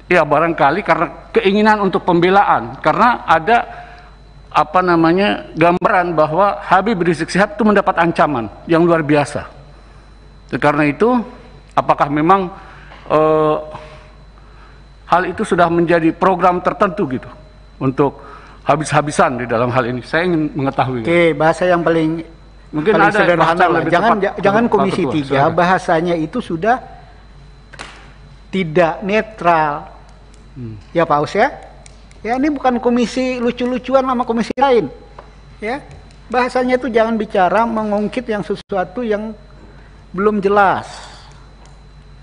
Ya barangkali karena keinginan untuk pembelaan, karena ada gambaran bahwa Habib Rizik Syihab itu mendapat ancaman yang luar biasa. Karena itu, apakah memang hal itu sudah menjadi program tertentu gitu untuk habis-habisan di dalam hal ini? Saya ingin mengetahui. Oke, bahasa yang paling Mungkin paling ada sederhana bahasa lah. lebih Jangan tepat, jangan Pak Komisi Ketua, 3 silakan. bahasanya itu sudah tidak netral. Ya Pak Aus ya. Ya ini bukan komisi lucu-lucuan sama komisi lain. Ya. Bahasanya itu jangan bicara mengungkit yang sesuatu yang belum jelas.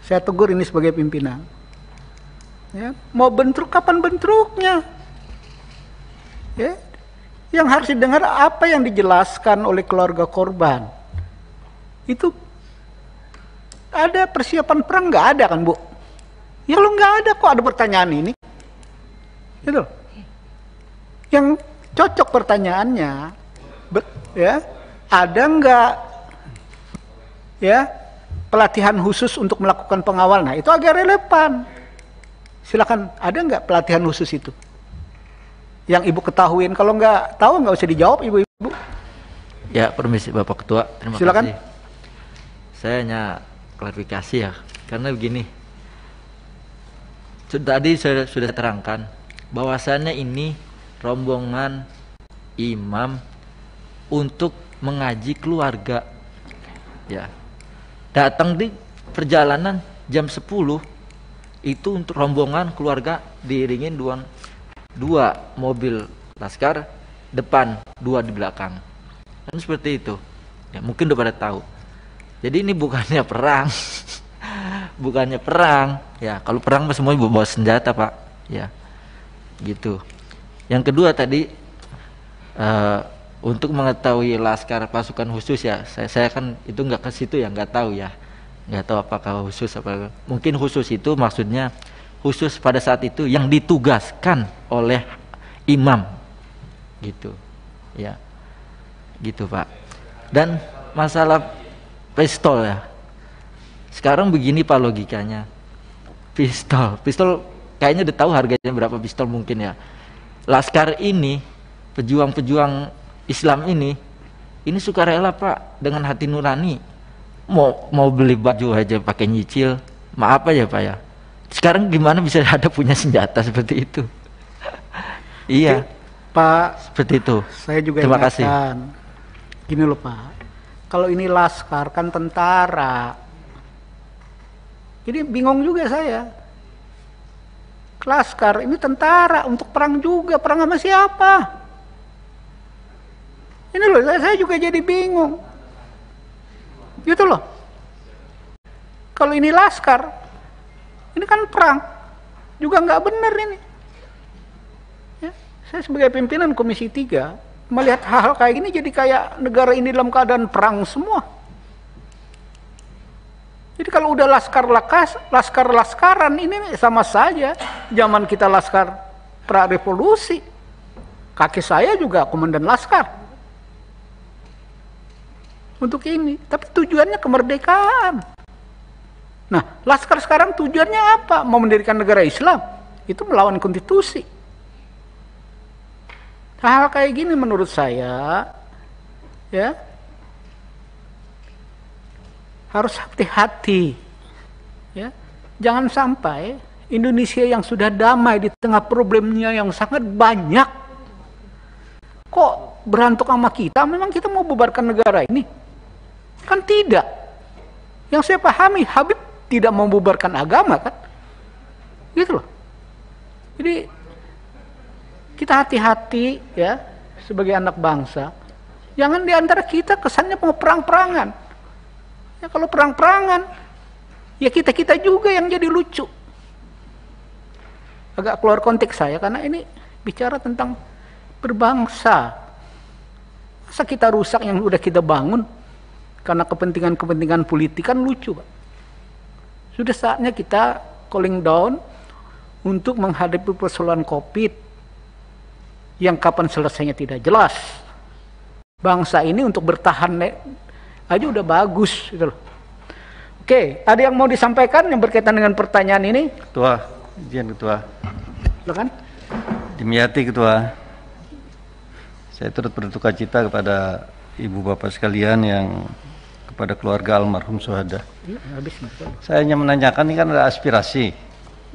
Saya tegur ini sebagai pimpinan. Ya, mau bentrok kapan bentroknya? Ya. Yang harus didengar apa yang dijelaskan oleh keluarga korban. Itu ada persiapan perang nggak ada kan Bu? Ya lo nggak ada kok ada pertanyaan ini. Gitu. Yang cocok pertanyaannya, ya ada nggak ya pelatihan khusus untuk melakukan pengawal? Nah itu agak relevan. Silakan, ada nggak pelatihan khusus itu? Yang Ibu ketahuin, kalau nggak tahu nggak usah dijawab Ibu-ibu. Ya, permisi Bapak Ketua, terima Silakan. kasih. Saya hanya klarifikasi ya, karena begini. Tadi saya sudah terangkan bahwasannya ini rombongan imam untuk mengaji keluarga. Ya. Datang di perjalanan jam 10 itu untuk rombongan keluarga diiringin dua mobil laskar depan, 2 di belakang. Kan seperti itu. Ya, mungkin udah pada tahu. Jadi ini bukannya perang. Bukannya perang. Ya, kalau perang mah semua bawa senjata, Pak. Ya. Gitu. Yang kedua tadi untuk mengetahui laskar pasukan khusus ya, saya kan itu nggak ke situ ya, nggak tahu ya. Nggak tahu apakah khusus apa. Mungkin khusus itu maksudnya khusus pada saat itu yang ditugaskan oleh imam. Gitu. Ya. Gitu, Pak. Dan masalah pistol ya. Sekarang begini Pak logikanya. Pistol kayaknya udah tahu harganya berapa pistol mungkin ya. Laskar ini, pejuang-pejuang Islam ini sukarela Pak, dengan hati nurani. Mau beli baju aja pakai nyicil. Maaf aja Pak ya. Sekarang gimana bisa ada punya senjata seperti itu? Iya. Pak, seperti itu. Saya juga terima kasih. Gini loh Pak. Kalau ini laskar kan tentara. Jadi bingung juga saya. Laskar ini tentara untuk perang juga, perang sama siapa? Ini loh, saya juga jadi bingung. Gitu loh. Kalau ini laskar, ini kan perang, juga nggak benar ini. Ya, saya sebagai pimpinan Komisi 3 melihat hal-hal kayak gini jadi kayak negara ini dalam keadaan perang semua. Jadi kalau udah laskar-laskaran ini sama saja. Zaman kita laskar pra-revolusi. Kakek saya juga komandan laskar. Untuk ini. Tapi tujuannya kemerdekaan. Nah, laskar sekarang tujuannya apa? Mau mendirikan negara Islam. Itu melawan konstitusi. Hal kayak gini menurut saya, ya, harus hati-hati, ya. Jangan sampai Indonesia yang sudah damai di tengah problemnya yang sangat banyak, kok berantuk sama kita. Memang kita mau bubarkan negara ini? Kan tidak. Yang saya pahami, Habib tidak mau bubarkan agama kan, gitu loh. Jadi kita hati-hati ya sebagai anak bangsa. Jangan diantara kita kesannya mau perang-perangan. Ya kalau perang-perangan, ya kita-kita juga yang jadi lucu. Agak keluar konteks saya, karena ini bicara tentang berbangsa. Masa kita rusak yang udah kita bangun, karena kepentingan-kepentingan politik kan lucu, Pak. Sudah saatnya kita cooling down, untuk menghadapi persoalan COVID, yang kapan selesainya tidak jelas. Bangsa ini untuk bertahan aja udah bagus gitu loh. Oke, ada yang mau disampaikan yang berkaitan dengan pertanyaan ini? Ketua, izin Ketua. Silakan. Dimyati Ketua. Saya turut berduka cita kepada ibu bapak sekalian yang kepada keluarga almarhum syuhada. Saya hanya menanyakan, ini kan ada aspirasi.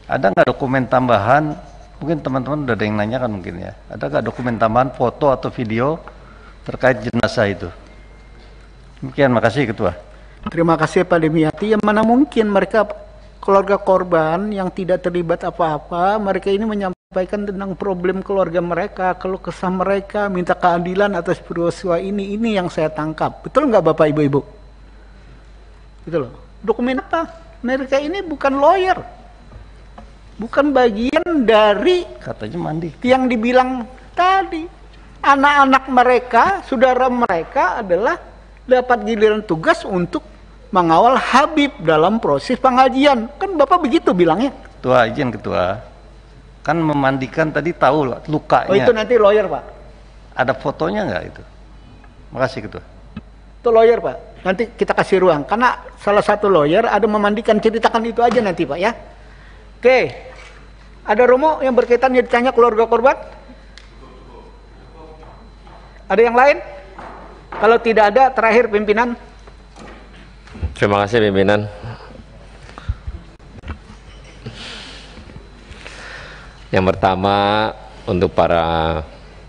Ada nggak dokumen tambahan? Mungkin teman-teman udah ada yang nanyakan mungkin ya. Ada nggak dokumen tambahan foto atau video terkait jenazah itu? Demikian, makasih Ketua. Terima kasih Pak Demiati. Yang mana mungkin mereka keluarga korban yang tidak terlibat apa-apa, mereka ini menyampaikan tentang problem keluarga mereka, keluh kesah mereka, minta keadilan atas peristiwa ini yang saya tangkap. Betul nggak Bapak Ibu-Ibu? Gitu loh. Dokumen apa? Mereka ini bukan lawyer, bukan bagian dari katanya mandi yang dibilang tadi. Anak-anak mereka, saudara mereka adalah dapat giliran tugas untuk mengawal Habib dalam proses pengajian. Kan Bapak begitu bilangnya. Ketua, izin Ketua. Kan memandikan tadi tahu lukanya. Oh itu nanti lawyer Pak. Ada fotonya nggak itu? Makasih Ketua. Itu lawyer Pak. Nanti kita kasih ruang. Karena salah satu lawyer ada memandikan, ceritakan itu aja nanti Pak ya. Oke. Ada Romo yang berkaitan yang ditanya keluarga korban? Ada yang lain? Kalau tidak ada, terakhir pimpinan. Terima kasih pimpinan. Yang pertama, untuk para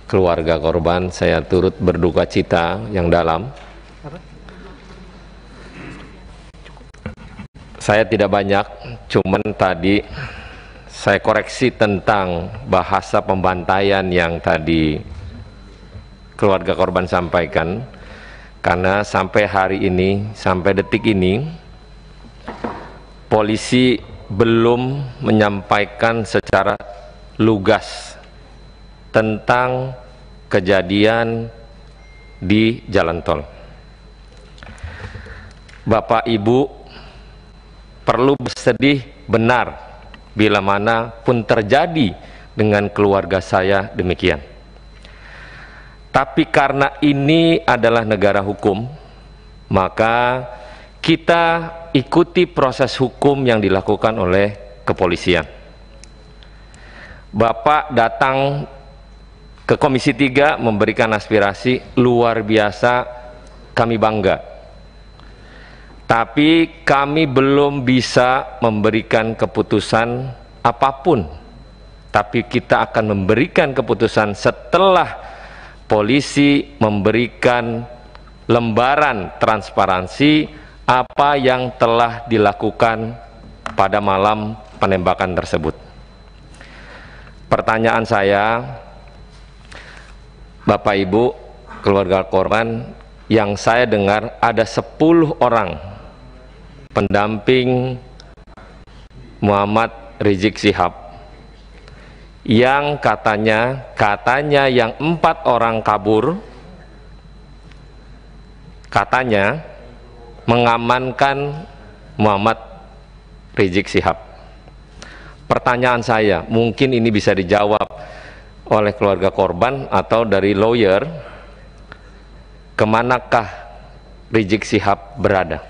keluarga korban, saya turut berduka cita yang dalam. Saya tidak banyak, cuman tadi saya koreksi tentang bahasa pembantaian yang tadi keluarga korban sampaikan, karena sampai hari ini, sampai detik ini, polisi belum menyampaikan secara lugas tentang kejadian di jalan tol. Bapak Ibu perlu bersedih benar bila mana pun terjadi dengan keluarga saya demikian. Tapi karena ini adalah negara hukum, maka kita ikuti proses hukum yang dilakukan oleh kepolisian. Bapak datang ke Komisi 3 memberikan aspirasi luar biasa, kami bangga. Tapi kami belum bisa memberikan keputusan apapun. Tapi kita akan memberikan keputusan setelah polisi memberikan lembaran transparansi apa yang telah dilakukan pada malam penembakan tersebut. Pertanyaan saya, Bapak Ibu, keluarga korban, yang saya dengar ada 10 orang pendamping Muhammad Rizik Syihab yang katanya yang 4 orang kabur, katanya mengamankan Muhammad Rizik Syihab. Pertanyaan saya, mungkin ini bisa dijawab oleh keluarga korban atau dari lawyer, kemanakah Rizik Syihab berada?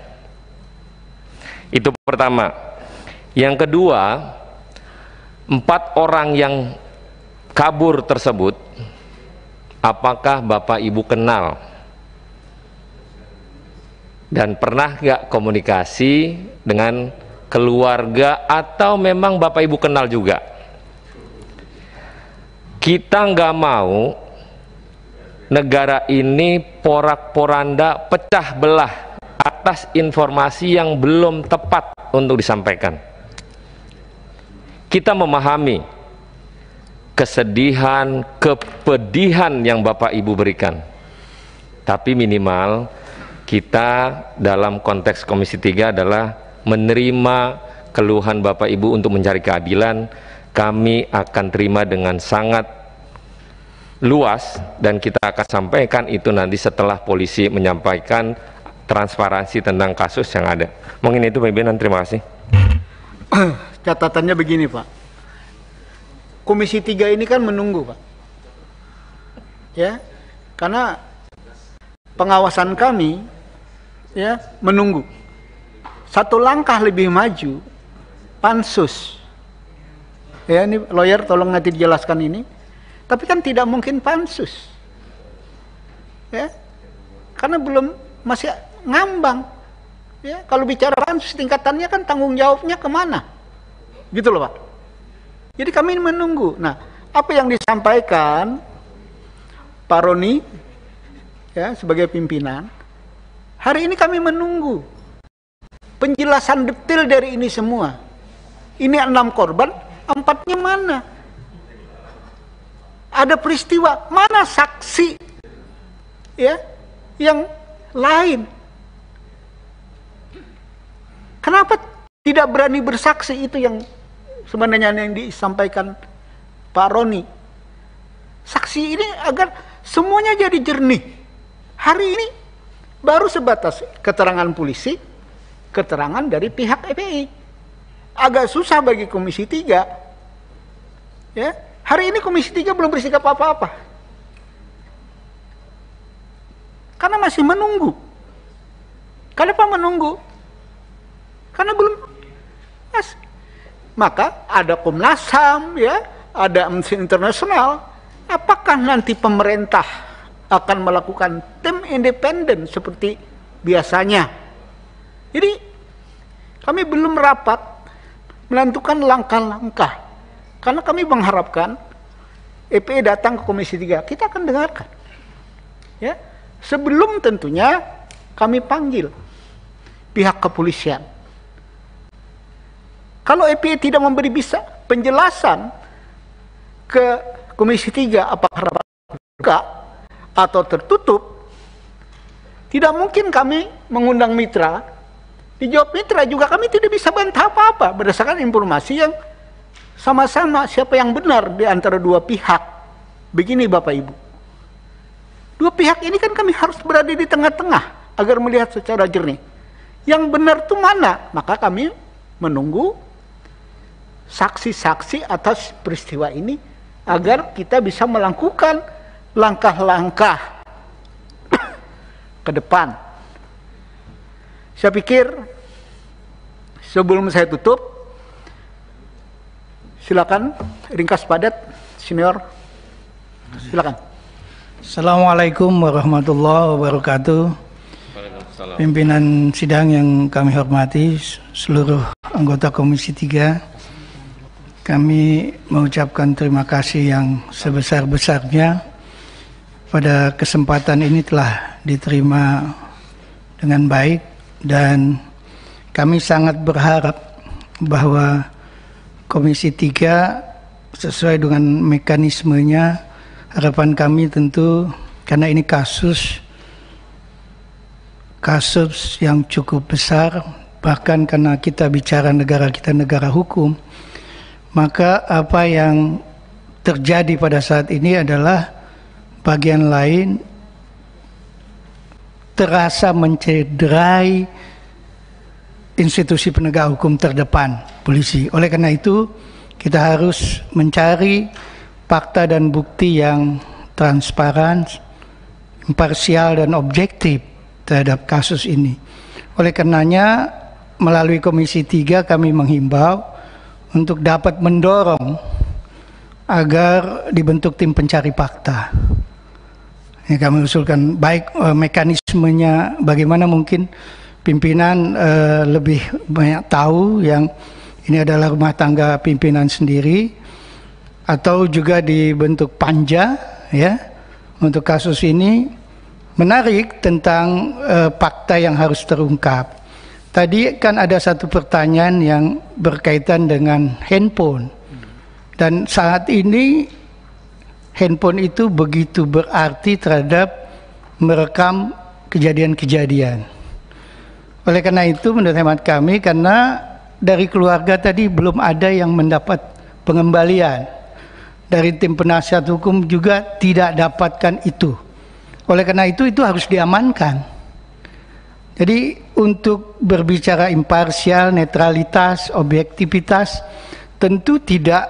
Itu pertama. Yang kedua, 4 orang yang kabur tersebut, apakah Bapak Ibu kenal? Dan pernah nggak komunikasi dengan keluarga atau memang Bapak Ibu kenal juga? Kita nggak mau negara ini porak-poranda, pecah belah atas informasi yang belum tepat untuk disampaikan. Kita memahami kesedihan, kepedihan yang Bapak Ibu berikan. Tapi minimal kita dalam konteks Komisi 3 adalah menerima keluhan Bapak Ibu untuk mencari keadilan. Kami akan terima dengan sangat luas dan kita akan sampaikan itu nanti setelah polisi menyampaikan transparansi tentang kasus yang ada. Mungkin itu pimpinan, terima kasih. Catatannya begini Pak, Komisi 3 ini kan menunggu Pak, ya, karena pengawasan kami ya menunggu. Satu langkah lebih maju, pansus. Ya, ini lawyer tolong nanti dijelaskan ini. Tapi kan tidak mungkin pansus, ya, karena belum, masih ngambang. Ya, kalau bicara pansus tingkatannya kan tanggung jawabnya kemana, gitu loh Pak. Jadi kami menunggu. Nah, apa yang disampaikan Pak Roni, ya, sebagai pimpinan, Hari ini kami menunggu penjelasan detail dari ini semua. Ini 6 korban, 4-nya mana? Ada peristiwa, mana saksi ya yang lain? Kenapa tidak berani bersaksi? Itu yang sebenarnya yang disampaikan Pak Roni. Saksi ini agar semuanya jadi jernih. Hari ini baru sebatas keterangan polisi, keterangan dari pihak FPI. Agak susah bagi Komisi 3. Ya, hari ini Komisi 3 belum bersikap apa-apa. Karena masih menunggu. Kenapa menunggu? Karena belum. Maka ada Komnas HAM, ya, ada Amnesty International. Apakah nanti pemerintah akan melakukan tim independen seperti biasanya? Jadi kami belum rapat menentukan langkah-langkah, karena kami mengharapkan FPI datang ke Komisi 3, kita akan dengarkan. Ya, sebelum tentunya kami panggil pihak kepolisian. Kalau FPI tidak memberi bisa penjelasan ke Komisi 3 apakah rapat terbuka atau tertutup, tidak mungkin kami mengundang mitra. Dijawab mitra juga kami tidak bisa bantah apa-apa berdasarkan informasi yang sama-sama siapa yang benar di antara dua pihak. Begini Bapak Ibu, dua pihak ini kan kami harus berada di tengah-tengah agar melihat secara jernih yang benar itu mana. Maka kami menunggu saksi-saksi atas peristiwa ini agar kita bisa melakukan langkah-langkah ke depan. Saya pikir sebelum saya tutup, silakan ringkas padat, senior. Silakan. Assalamualaikum warahmatullahi wabarakatuh. Pimpinan sidang yang kami hormati, seluruh anggota Komisi 3. Kami mengucapkan terima kasih yang sebesar-besarnya pada kesempatan ini telah diterima dengan baik, dan kami sangat berharap bahwa Komisi 3 sesuai dengan mekanismenya, harapan kami tentu karena ini kasus yang cukup besar, bahkan karena kita bicara negara kita negara hukum, maka apa yang terjadi pada saat ini adalah bagian lain terasa mencederai institusi penegak hukum terdepan, polisi. Oleh karena itu, kita harus mencari fakta dan bukti yang transparan, imparsial dan objektif terhadap kasus ini. Oleh karenanya, melalui Komisi 3 kami menghimbau untuk dapat mendorong agar dibentuk tim pencari fakta. Ini kami usulkan, baik mekanismenya bagaimana, mungkin pimpinan lebih banyak tahu, yang ini adalah rumah tangga pimpinan sendiri, atau juga dibentuk panja ya untuk kasus ini. Menarik tentang fakta yang harus terungkap. Tadi kan ada satu pertanyaan yang berkaitan dengan handphone. Dan saat ini handphone itu begitu berarti terhadap merekam kejadian-kejadian. Oleh karena itu menurut hemat kami, karena dari keluarga tadi belum ada yang mendapat pengembalian. Dari tim penasihat hukum juga tidak dapatkan itu. Oleh karena itu harus diamankan. Jadi untuk berbicara imparsial, netralitas, objektivitas, tentu tidak,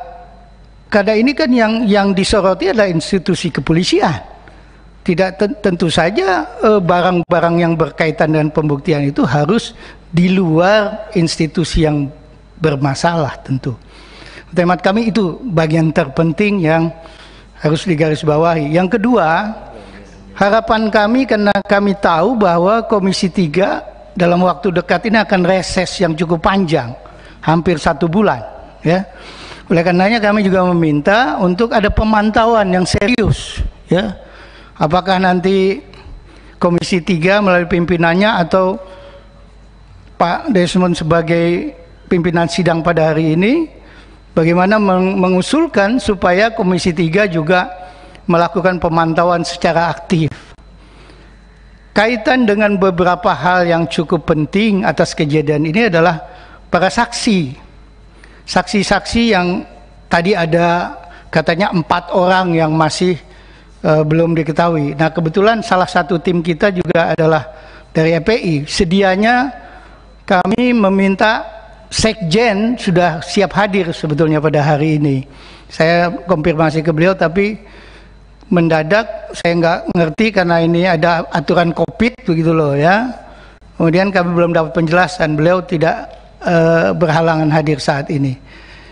karena ini kan yang disoroti adalah institusi kepolisian. Tidak tentu saja barang-barang yang berkaitan dengan pembuktian itu harus di luar institusi yang bermasalah tentu. Temat kami itu bagian terpenting yang harus digarisbawahi. Yang kedua, harapan kami, karena kami tahu bahwa Komisi 3 dalam waktu dekat ini akan reses yang cukup panjang, hampir 1 bulan ya. Oleh karenanya kami juga meminta untuk ada pemantauan yang serius ya. Apakah nanti Komisi 3 melalui pimpinannya atau Pak Desmond sebagai pimpinan sidang pada hari ini, bagaimana mengusulkan supaya Komisi 3 juga melakukan pemantauan secara aktif. Kaitan dengan beberapa hal yang cukup penting atas kejadian ini adalah para saksi. Saksi-saksi yang tadi ada katanya 4 orang yang masih belum diketahui. Nah, kebetulan salah satu tim kita juga adalah dari EPI. Sedianya kami meminta Sekjen sudah siap hadir sebetulnya pada hari ini. Saya konfirmasi ke beliau tapi mendadak saya nggak ngerti karena ini ada aturan COVID begitu loh ya. Kemudian kami belum dapat penjelasan, beliau tidak berhalangan hadir saat ini.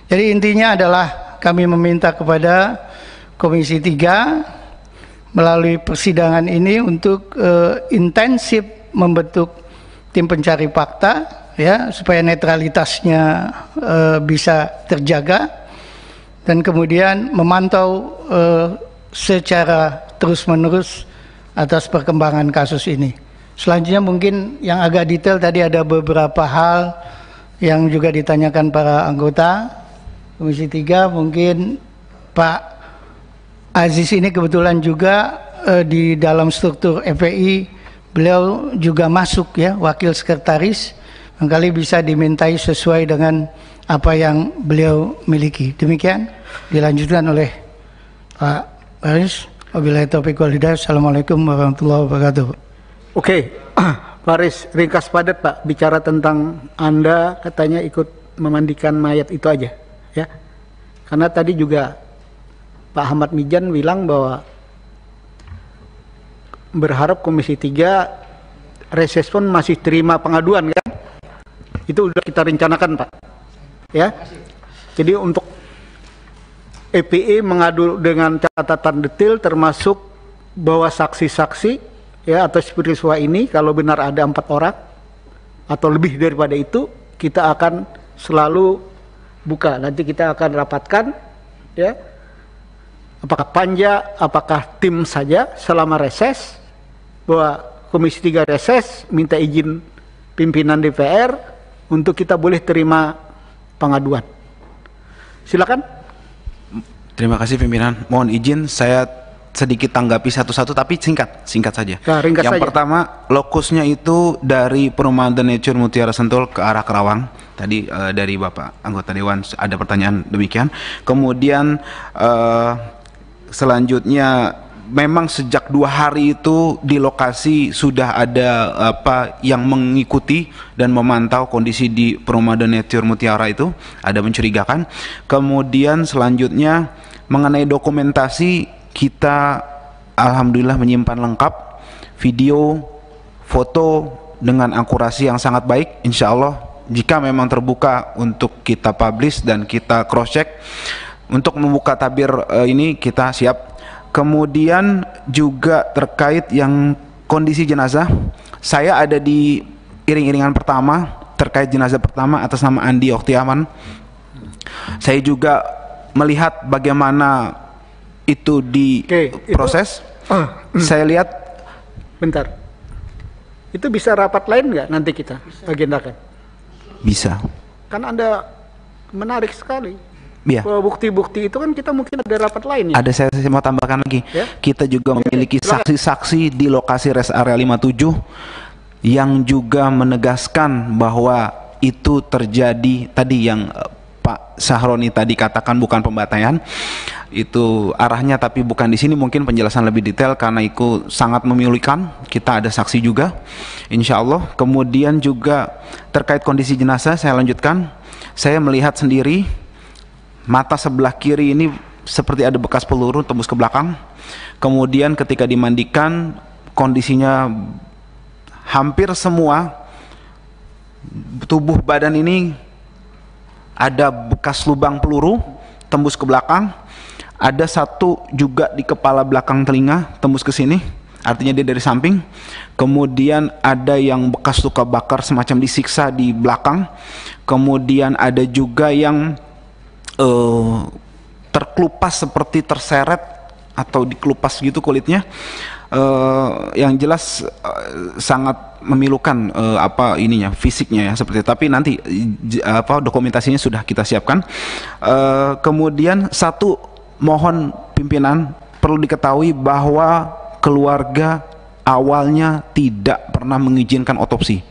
Jadi intinya adalah kami meminta kepada Komisi 3 melalui persidangan ini untuk intensif membentuk tim pencari fakta ya supaya netralitasnya bisa terjaga dan kemudian memantau secara terus-menerus atas perkembangan kasus ini. Selanjutnya mungkin yang agak detail tadi ada beberapa hal yang juga ditanyakan para anggota Komisi 3. Mungkin Pak Aziz ini kebetulan juga di dalam struktur FPI beliau juga masuk ya, wakil sekretaris, barangkali bisa dimintai sesuai dengan apa yang beliau miliki. Demikian dilanjutkan oleh Pak Faris. Wabillahi taufiq wal hidayah. Assalamualaikum warahmatullahi wabarakatuh. Oke, Faris, ringkas padat Pak, bicara tentang Anda katanya ikut memandikan mayat itu aja ya. Karena tadi juga Pak Ahmad Mijan bilang bahwa berharap Komisi 3 reses pun masih terima pengaduan kan. Itu udah kita rencanakan Pak ya. Jadi untuk EPE mengadu dengan catatan detail termasuk bahwa saksi-saksi ya atas peristiwa ini kalau benar ada 4 orang atau lebih daripada itu kita akan selalu buka. Nanti kita akan rapatkan ya apakah panja, apakah tim saja selama reses, bahwa Komisi 3 reses minta izin pimpinan DPR untuk kita boleh terima pengaduan. Silakan. Terima kasih pimpinan. Mohon izin saya sedikit tanggapi satu-satu tapi singkat saja. Nah, yang saja. pertama, lokusnya itu dari Perumahan The Nature Mutiara Sentul ke arah Kerawang. Tadi dari Bapak anggota Dewan ada pertanyaan demikian. Kemudian selanjutnya memang sejak 2 hari itu di lokasi sudah ada yang mengikuti dan memantau kondisi di Perumahan The Nature Mutiara itu, ada mencurigakan. Kemudian selanjutnya mengenai dokumentasi kita alhamdulillah menyimpan lengkap video, foto dengan akurasi yang sangat baik. Insya Allah jika memang terbuka untuk kita publish dan kita cross check untuk membuka tabir ini kita siap. Kemudian juga terkait yang kondisi jenazah, saya ada di iring-iringan pertama terkait jenazah pertama atas nama Andi Oktiaman. Saya juga melihat bagaimana itu diproses. Saya lihat. Bentar. Itu bisa rapat lain nggak nanti kita agendakan? Bisa. Kan Anda menarik sekali. Iya. Bukti-bukti itu kan kita mungkin ada rapat lain ya. Ada saya mau tambahkan lagi. Ya? Kita juga memiliki saksi-saksi di lokasi rest area 57 yang juga menegaskan bahwa itu terjadi tadi yang Pak Sahroni tadi katakan bukan pembantaian. Itu arahnya tapi bukan di sini, mungkin penjelasan lebih detail karena itu sangat memilukan. Kita ada saksi juga insya Allah. Kemudian juga terkait kondisi jenazah saya lanjutkan. Saya melihat sendiri mata sebelah kiri ini seperti ada bekas peluru tembus ke belakang. Kemudian ketika dimandikan kondisinya hampir semua tubuh badan ini ada bekas lubang peluru tembus ke belakang. Ada satu juga di kepala belakang telinga tembus ke sini, artinya dia dari samping. Kemudian ada yang bekas luka bakar semacam disiksa di belakang. Kemudian ada juga yang terkelupas seperti terseret atau dikelupas gitu kulitnya. yang jelas sangat memilukan fisiknya ya seperti itu. Tapi nanti dokumentasinya sudah kita siapkan. Kemudian satu, mohon pimpinan perlu diketahui bahwa keluarga awalnya tidak pernah mengizinkan otopsi.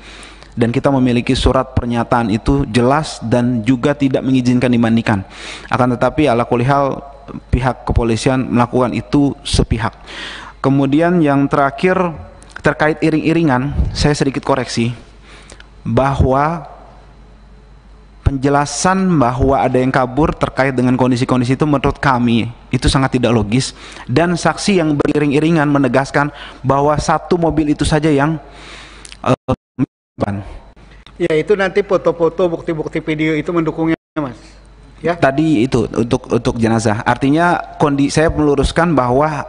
Dan kita memiliki surat pernyataan itu jelas dan juga tidak mengizinkan dimandikan. Akan tetapi ala kulli hal pihak kepolisian melakukan itu sepihak. Kemudian yang terakhir terkait iring-iringan, saya sedikit koreksi bahwa penjelasan bahwa ada yang kabur terkait dengan kondisi-kondisi itu menurut kami itu sangat tidak logis, dan saksi yang beriring-iringan menegaskan bahwa satu mobil itu saja yang ya itu nanti foto-foto, bukti-bukti video itu mendukungnya, Mas. Ya. Tadi itu untuk jenazah. Artinya saya meluruskan bahwa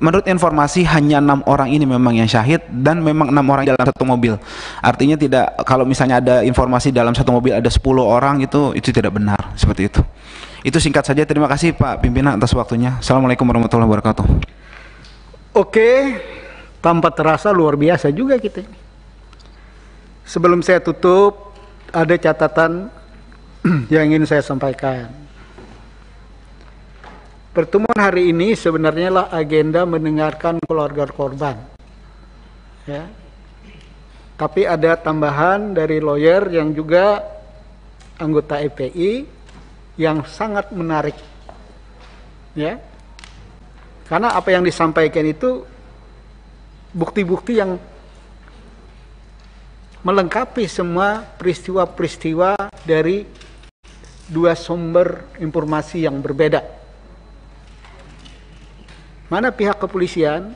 menurut informasi hanya 6 orang ini memang yang syahid, dan memang 6 orang dalam satu mobil. Artinya tidak, kalau misalnya ada informasi dalam satu mobil ada 10 orang itu tidak benar seperti itu. Itu singkat saja. Terima kasih Pak Pimpinan atas waktunya. Assalamualaikum warahmatullahi wabarakatuh. Oke, tanpa terasa luar biasa juga kita. Sebelum saya tutup, ada catatan yang ingin saya sampaikan. Pertemuan hari ini sebenarnya lah agenda mendengarkan keluarga korban. Ya. Tapi ada tambahan dari lawyer yang juga anggota EPI yang sangat menarik. Ya. Karena apa yang disampaikan itu bukti-bukti yang melengkapi semua peristiwa-peristiwa dari dua sumber informasi yang berbeda. Mana pihak kepolisian,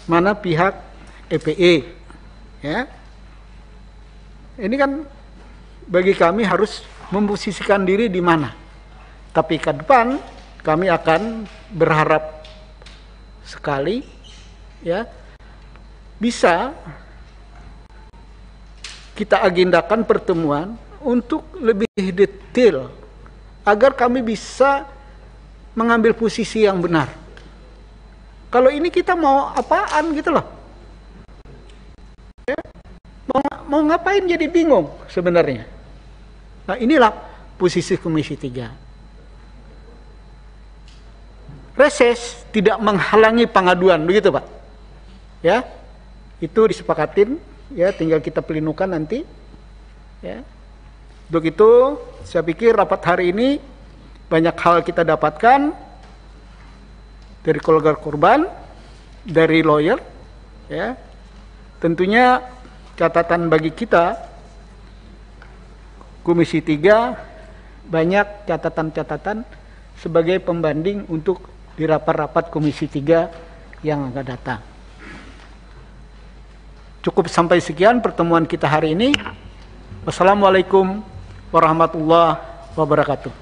mana pihak EPE, ya. Ini kan bagi kami harus memposisikan diri di mana. Tapi ke depan kami akan berharap sekali, ya, bisa kita agendakan pertemuan untuk lebih detail agar kami bisa mengambil posisi yang benar. Kalau ini kita mau apaan gitu loh, ya? Mau ngapain jadi bingung sebenarnya. Nah inilah posisi Komisi 3. Reses tidak menghalangi pengaduan, begitu Pak? Ya, itu disepakatin. Ya, tinggal kita pelinukan nanti. Ya. Untuk itu, saya pikir rapat hari ini banyak hal kita dapatkan dari keluarga korban, dari lawyer. Ya. Tentunya catatan bagi kita, Komisi 3, banyak catatan-catatan sebagai pembanding untuk di rapat-rapat Komisi 3 yang akan datang. Cukup sampai sekian pertemuan kita hari ini. Wassalamualaikum warahmatullahi wabarakatuh.